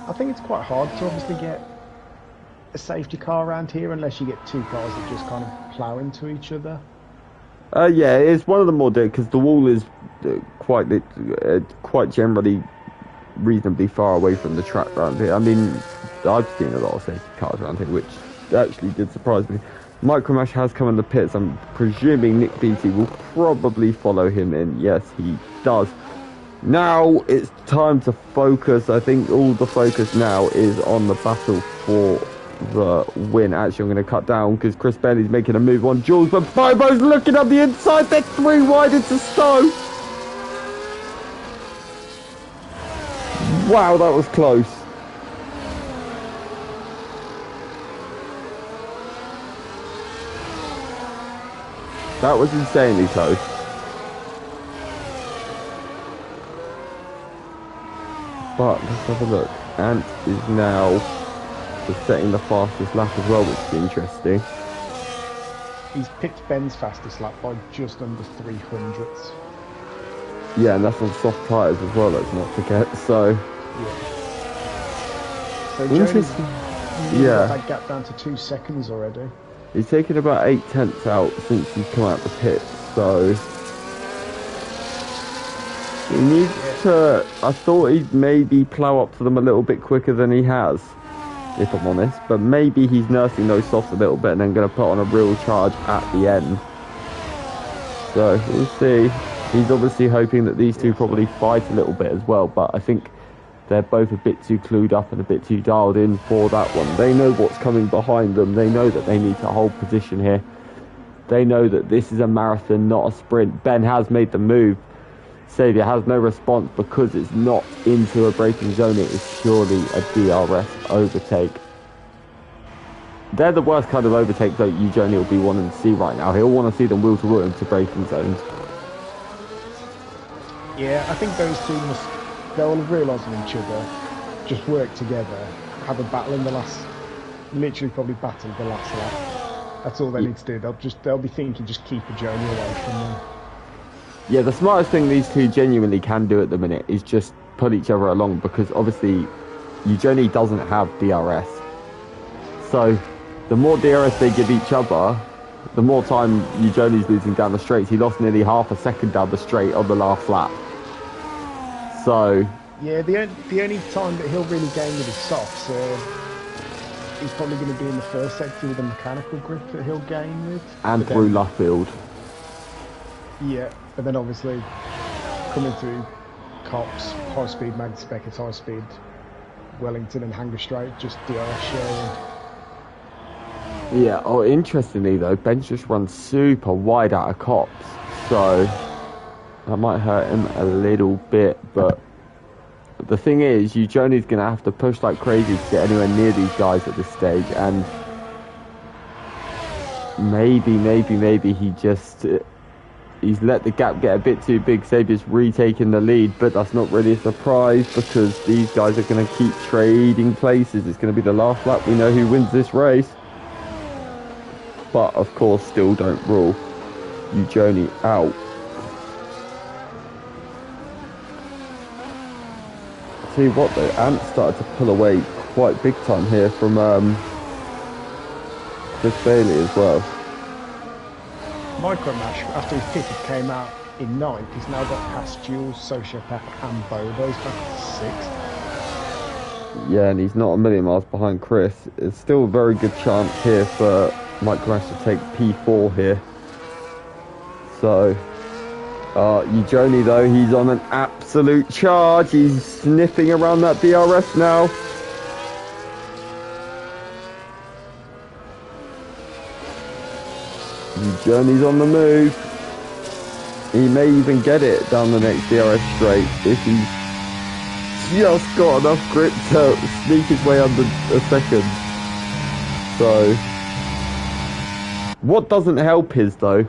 I think it's quite hard to obviously get a safety car around here unless you get two cars that just kind of plow into each other. Yeah, it's one of the more because the wall is quite generally reasonably far away from the track around here. I mean, I've seen a lot of safety cars around here, which actually did surprise me. Micromesh has come in the pits. I'm presuming Nick Beattie will probably follow him in. Yes, he does. Now it's time to focus. I think all the focus now is on the battle for the win. Actually, I'm going to cut down because Chris Bailey's making a move on Jules, but Bobo's looking up the inside. They're 3 wide into Stowe. Wow, that was close. That was insanely close. But let's have a look. Ant is now setting the fastest lap as well, which is interesting. He's picked Ben's fastest lap by just under 300ths. Yeah, and that's on soft tyres as well, let's not forget. So, yeah. So interesting. Yeah, got that gap down to 2 seconds already. He's taken about 8/10 out since he's come out the pit, so he needs to. I thought he'd maybe plough up to them a little bit quicker than he has, if I'm honest. But maybe he's nursing those softs a little bit and then going to put on a real charge at the end. So we'll see. He's obviously hoping that these two probably fight a little bit as well, but I think they're both a bit too clued up and a bit too dialed in for that one. They know what's coming behind them. They know that they need to hold position here. They know that this is a marathon, not a sprint. Ben has made the move. Saviour has no response because it's not into a braking zone. It is purely a DRS overtake. They're the worst kind of overtake that Eugenie will be wanting to see right now. He'll want to see them wheel to wheel into braking zones. Yeah, I think those two they'll realise on each other, just work together, have a battle in the last, literally probably battle the last lap. That's all they need to do. They'll be thinking just keep a journey away from them. Yeah, the smartest thing these two genuinely can do at the minute is just pull each other along, because obviously Eugenie doesn't have DRS. So the more DRS they give each other, the more time Eugenie's losing down the straights. He lost nearly half a second down the straight on the last lap. So yeah, the only time that he'll really gain with his softs, he's probably going to be in the first sector with the mechanical grip that he'll gain with. And through Luffield. Yeah, and then obviously coming through Cops, high speed, Mag Spec at high speed, Wellington and Hanger Straight, just DRS sharing. Yeah, oh, interestingly though, Ben's just run super wide out of Cops, so that might hurt him a little bit, but the thing is, Eugenie's going to have to push like crazy to get anywhere near these guys at this stage, and maybe he just... he's let the gap get a bit too big. Sabier's retaking the lead, but that's not really a surprise because these guys are going to keep trading places. It's going to be the last lap. We know who wins this race. But, of course, still don't rule Eugenie out. I'll tell you what, though, Ant started to pull away quite big time here from Chris Bailey as well. Micromash, after his pitted, came out in 9th. He's now got past Jules, Sociopath and Bobo. He's back to 6th. Yeah, and he's not a million miles behind Chris. It's still a very good chance here for Micromash to take P4 here. So, Eugenie, though, he's on an absolute charge. He's sniffing around that DRS now. Eugenie's on the move. He may even get it down the next DRS straight if he's just got enough grip to sneak his way under a second. So, what doesn't help is, though,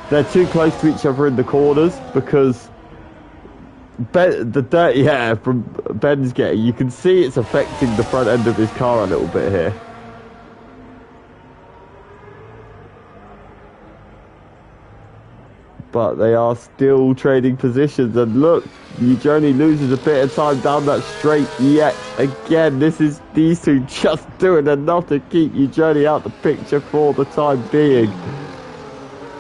they're too close to each other in the corners, because the dirt, yeah, from Ben's getting, you can see it's affecting the front end of his car a little bit here. But they are still trading positions, and look, Eugenie loses a bit of time down that straight yet again. These two just doing enough to keep Eugenie out the picture for the time being.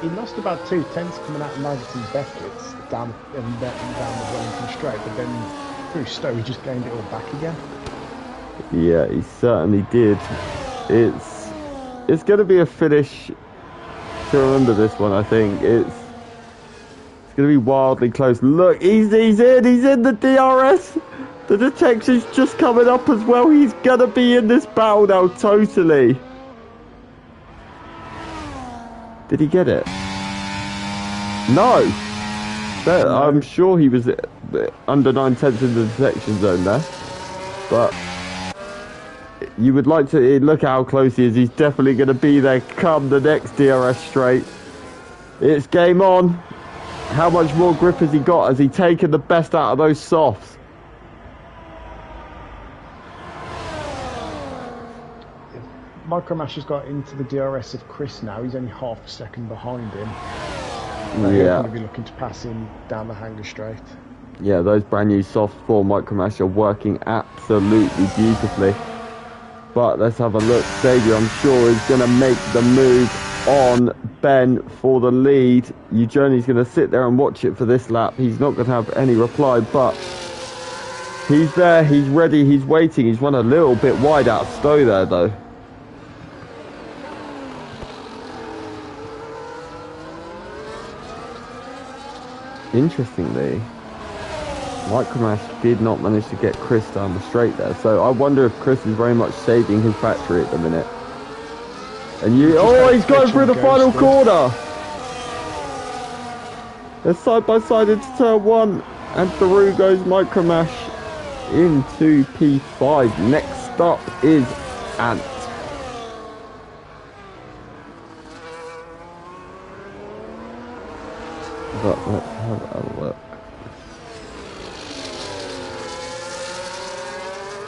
He lost about 2/10 coming out of Maggots and Beckett's down the Wellington straight, but then through Stowe he just gained it all back again. Yeah, he certainly did. It's going to be a finish to remember, this one. I think it's going to be wildly close. Look, he's in the DRS. The detection's just coming up as well. He's going to be in this battle now, totally. Did he get it? No. I'm sure he was under 9/10 in the detection zone there. But you would like to look at how close he is. He's definitely going to be there come the next DRS straight. It's game on. How much more grip has he got? Has he taken the best out of those softs? Micromash has got into the DRS of Chris now. He's only half a second behind him. Yeah. He's going to be looking to pass him down the Hanger Straight. Yeah, those brand new softs for Micromash are working absolutely beautifully. But let's have a look. Xavier, I'm sure, is going to make the move on Ben for the lead. Eugenie's going to sit there and watch it for this lap. He's not going to have any reply, but he's there, he's ready, he's waiting. He's run a little bit wide out of Stowe there, though. Interestingly, Micromash did not manage to get Chris down the straight there, so I wonder if Chris is very much saving his battery at the minute. And he's going through the final corner. They're side by side into turn 1, and through goes Micromash into P5. Next up is Ant. But let's have a look.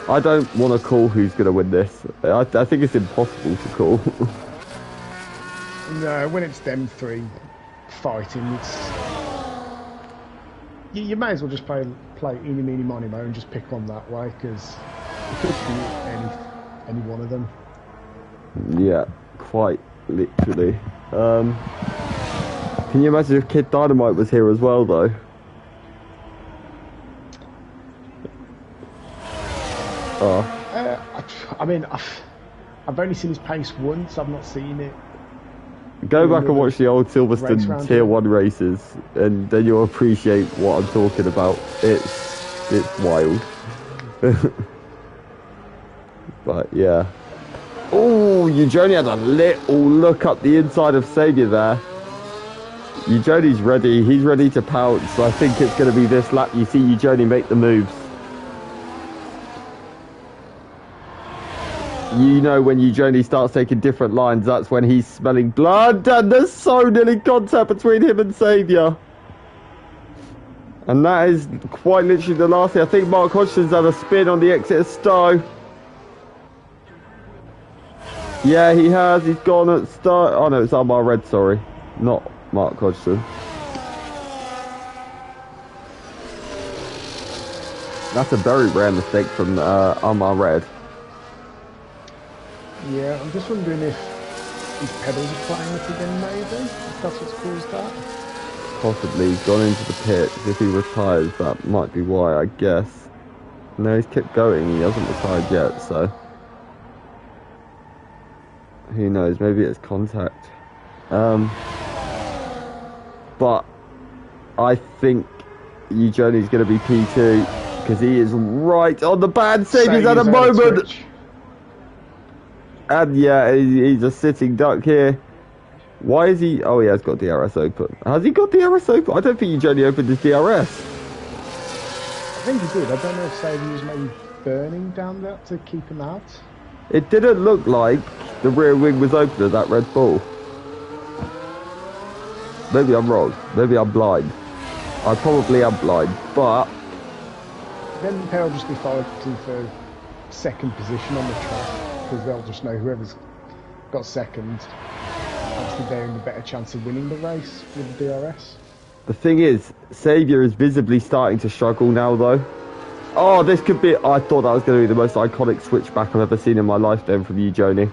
I don't want to call who's going to win this. I think it's impossible to call. No, when it's them three fighting, it's you may as well just play eeny, meeny, miny, mo and just pick one that way, because it could be any one of them. Yeah, quite literally. Can you imagine if Kid Dynamite was here as well, though? I mean, I've only seen his pace once. I've not seen it. Go back and watch the old Silverstone Tier 1 races, and then you'll appreciate what I'm talking about. It's wild. But yeah. Oh, Eugeni had a little look up the inside of Saviour there. Eugeni's ready. He's ready to pounce. I think it's going to be this lap. You see Eugeni make the moves. You know, when Eugeni starts taking different lines, that's when he's smelling blood, and there's so nearly contact between him and Saviour. And that is quite literally the last thing. I think Mark Hodgson's had a spin on the exit of Stowe. Yeah, he has. He's gone at Stowe. Oh no, it's Almar Red, sorry. Not Mark Hodgson. That's a very rare mistake from Almar Red. Yeah, I'm just wondering if his pedals are playing up again, maybe? If that's what's caused that? Possibly. He's gone into the pits. If he retires, that might be why, I guess. No, he's kept going. He hasn't retired yet, so... who knows? Maybe it's contact. But I think Eugeni's going to be P2, because he is right on the band. Saviour's at a moment! And yeah, he's a sitting duck here. Why is he... oh, he has got DRS open. Has he got DRS open? I don't think Eugeni opened his DRS. I think he did. I don't know if Saviour was maybe burning down there to keep him out. It didn't look like the rear wing was open of that Red Bull. Maybe I'm wrong. Maybe I'm blind. I probably am blind, but... then they'll just be fighting for second position on the track, because they'll just know whoever's got second, obviously they're in the better chance of winning the race with the DRS. The thing is, Saviour is visibly starting to struggle now, though. Oh, this could be... I thought that was going to be the most iconic switchback I've ever seen in my life then from Eugeni.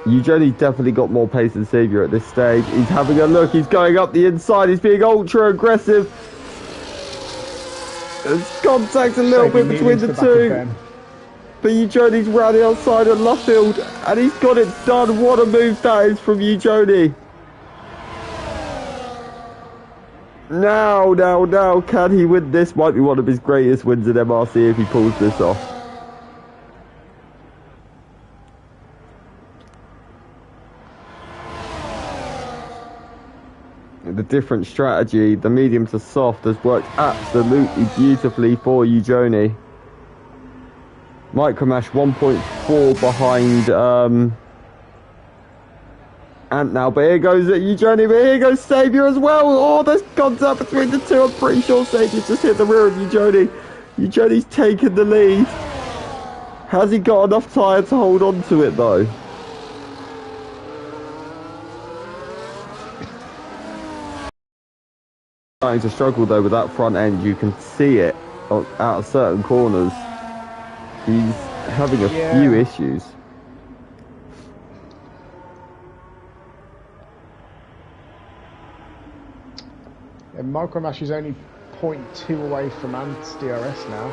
Eugeni's definitely got more pace than Saviour at this stage. He's having a look. He's going up the inside. He's being ultra aggressive. There's contact a little bit between the two. But Eugeni's round the outside of Luffield, and he's got it done. What a move that is from Eugeni. Now, can he win this? Might be one of his greatest wins in MRC if he pulls this off. The different strategy, the medium to soft, has worked absolutely beautifully for Eugeni. Micromash 1.4 behind Ant now, but here goes Eugeni, but here goes Saviour as well. Oh, there's contact between the two. I'm pretty sure Saviour's just hit the rear of Eugeni. Eugeni's taken the lead. Has he got enough tyre to hold on to it though? Starting to struggle though with that front end. You can see it out of certain corners. He's having a few issues. And Micromash is only 0.2 away from Ant's DRS now.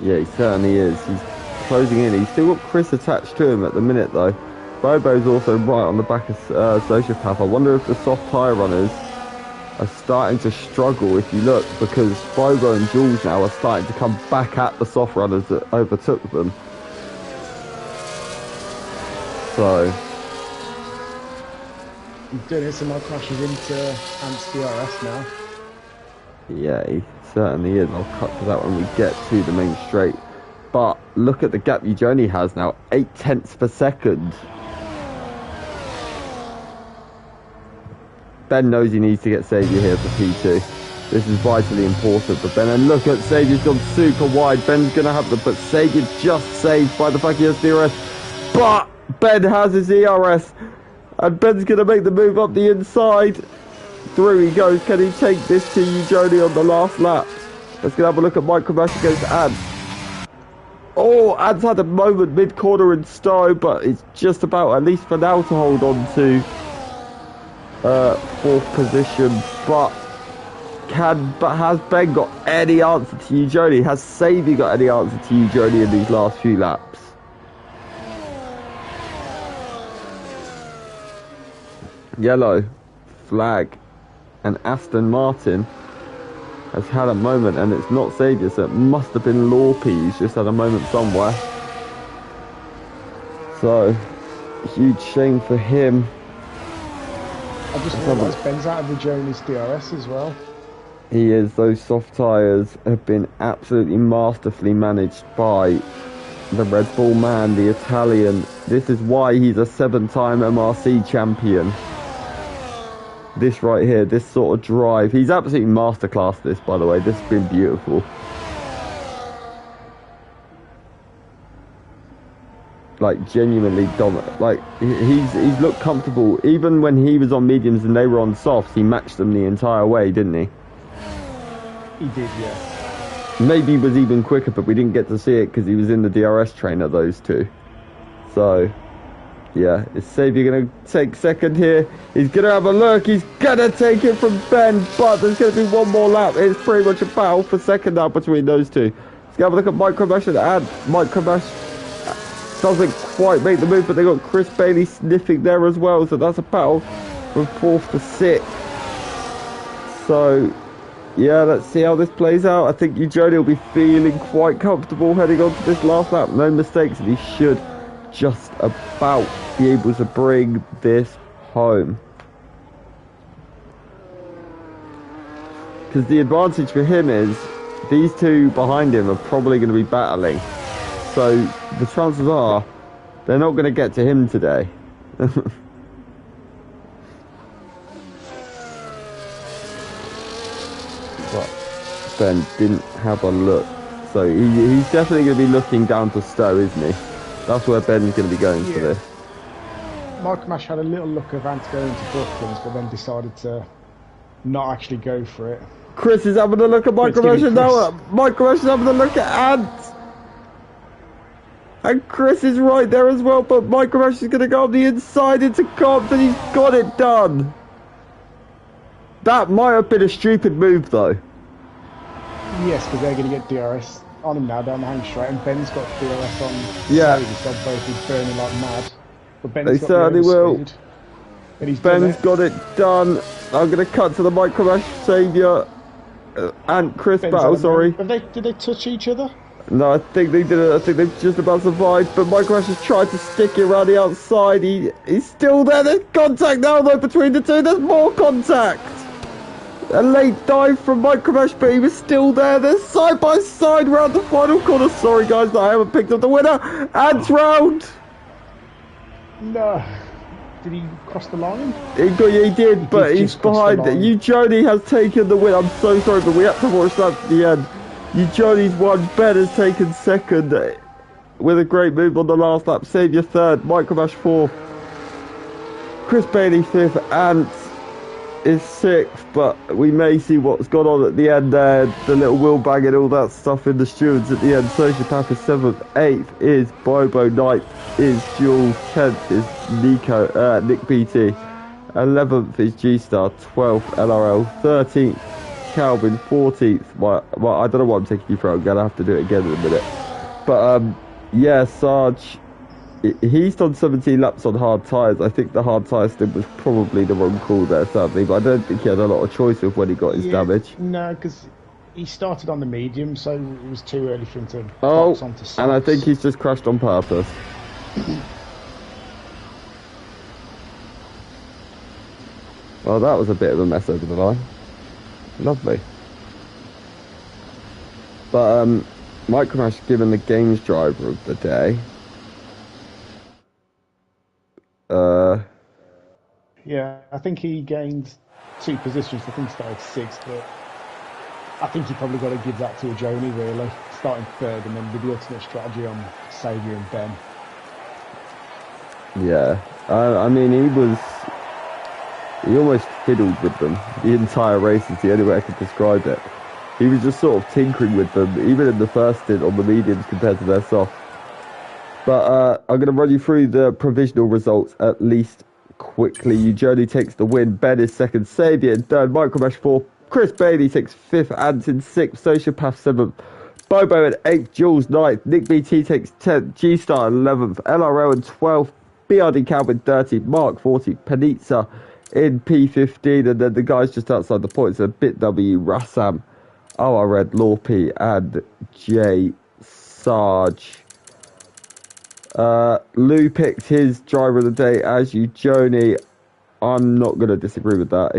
Yeah, he certainly is. He's closing in. He's still got Chris attached to him at the minute though. Bobo's also right on the back of Sociopath. I wonder if the soft tyre runners are starting to struggle, if you look, because Bobo and Jules now are starting to come back at the soft runners that overtook them. So he's doing it, so Micromash is into Ant's DRS now. Yeah, he certainly is. I'll cut to that when we get to the main straight. But look at the gap Eugeni has now, 0.8 per second. Ben knows he needs to get Saviour here for P2. This is vitally important for Ben. And look at Saviour's gone super wide. Ben's going to have but Saviour just saved by the fact he has DRS. But Ben has his ERS. And Ben's going to make the move up the inside. Through he goes. Can he take this to Jody on the last lap? Let's go have a look at Mike Commercial against Ads. Oh, Ads had a moment mid-corner in Stowe, but it's just about, at least for now, to hold on to fourth position. But has Ben got any answer to you, Jody? Has Saviour got any answer to you, Jody, in these last few laps? Yellow flag, and Aston Martin has had a moment, and it's not Saviour, so it must have been Lorpe who's just had a moment somewhere. So, huge shame for him. I just realised Ben's out of the Jonas DRS as well. He is. Those soft tyres have been absolutely masterfully managed by the Red Bull man, the Italian. This is why he's a 7-time MRC champion. This right here, this sort of drive. He's absolutely masterclass this, by the way. This has been beautiful. Like, genuinely dominant. Like, he's looked comfortable. Even when he was on mediums and they were on softs, he matched them the entire way, didn't he? He did, yeah. Maybe he was even quicker, but we didn't get to see it because he was in the DRS trainer, those two. So, yeah, is Saviour going to take second here? He's going to have a look. He's going to take it from Ben, but there's going to be one more lap. It's pretty much a battle for second now between those two. Let's go have a look at Mike Cramash and Mike Cramash doesn't quite make the move, but they got Chris Bailey sniffing there as well. So that's a battle from 4th to 6th. So, yeah, let's see how this plays out. I think Jody will be feeling quite comfortable heading on to this last lap. No mistakes, and he should just about be able to bring this home. Because the advantage for him is these two behind him are probably going to be battling. So the chances are they're not going to get to him today. But Ben didn't have a look. So he's definitely going to be looking down to Stowe, isn't he? That's where Ben's going to be going for this. Mike Mash had a little look of Ant going to Brooklands, but then decided to not actually go for it. Chris is having a look at Mike Mash now. Mike Mash is having a look at Ant. And Chris is right there as well, but Mike Mash is going to go on the inside into Cobbs, and he's got it done. That might have been a stupid move, though. Yes, because they're going to get DRS on him now down the hang straight, and Ben's got DRS on. Yeah, so both is burning like mad. But Ben's they got certainly will. Ben's got it done. I'm going to cut to the Mike Mash Saviour and Chris Ben's battle. Sorry. Did they touch each other? No, I think they did it. I think they've just about survived. But Mike Mash has tried to stick it around the outside. He's still there. There's contact now, though, between the two. There's more contact. A late dive from Mike Cramash, but he was still there. They're side by side round the final corner. Sorry, guys, that I haven't picked up the winner. Ants round. No. Did he cross the line? He did, but he's behind. Jody has taken the win. I'm so sorry, but we had to watch that at the end. Jody's won. Ben has taken second with a great move on the last lap. Saviour third. Mike Cramash fourth. Chris Bailey fifth. Ants is sixth, but we may see what's gone on at the end there. The little wheel bang and all that stuff in the stewards at the end. Sociopath is seventh. Eighth is Bobo. Ninth is Jules. 10th is Nick BT. 11th is G-Star. 12th LRL. 13th Calvin. 14th. Well, I don't know what I'm taking you for. I'm gonna have to do it again in a minute. But yeah, Sarge. He's done 17 laps on hard tyres. I think the hard tyre stint was probably the wrong call there, sadly, but I don't think he had a lot of choice with when he got his damage. No, because he started on the medium, so it was too early for him to box onto softs. And I think he's just crashed on purpose. Well, that was a bit of a mess over the line. Lovely. But Mike Cramash given the games driver of the day. Yeah, I think he gained 2 positions. I think he started 6th, but I think you probably got to give that to a Joni, really. Starting third and then with the ultimate strategy on Saviour and Ben. Yeah, I mean, he almost fiddled with them the entire race is the only way I could describe it. He was just sort of tinkering with them, even in the first stint on the mediums compared to their soft. But I'm going to run you through the provisional results at least quickly. Journey takes the win. Ben is second. Saviour in third. Micromesh fourth. Chris Bailey takes fifth. Anton sixth. Sociopath seventh. Bobo in eighth. Jules ninth. Nick BT takes 10th. G-Star 11th. LRL in 12th. BRD Calvin 13th. Mark 40th. Panizza in P15. And then the guys just outside the points are BitW, Rassam, OR Lorpy, and J Sarge. Lou picked his driver of the day as you, Joni. I'm not going to disagree with that.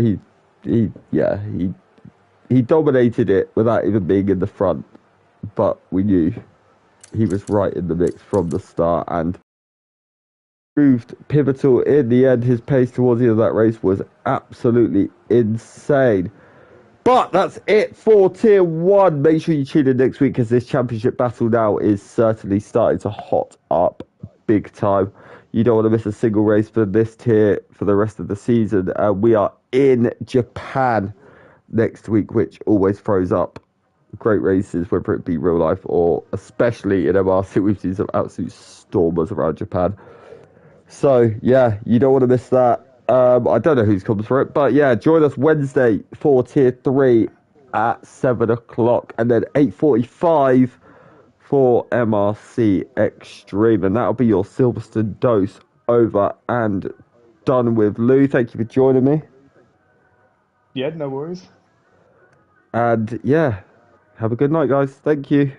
He dominated it without even being in the front, but we knew he was right in the mix from the start and proved pivotal in the end. His pace towards the end of that race was absolutely insane. But that's it for Tier 1. Make sure you tune in next week because this championship battle now is certainly starting to hot up big time. You don't want to miss a single race for this tier for the rest of the season. We are in Japan next week, which always throws up great races, whether it be real life or especially in MRC. We've seen some absolute stormers around Japan. So, yeah, you don't want to miss that. I don't know who's comes for it, but yeah, join us Wednesday for Tier 3 at 7 o'clock and then 8:45 for MRC Extreme. And that'll be your Silverstone dose over and done with. Lou, thank you for joining me. Yeah, no worries. And yeah, have a good night, guys. Thank you.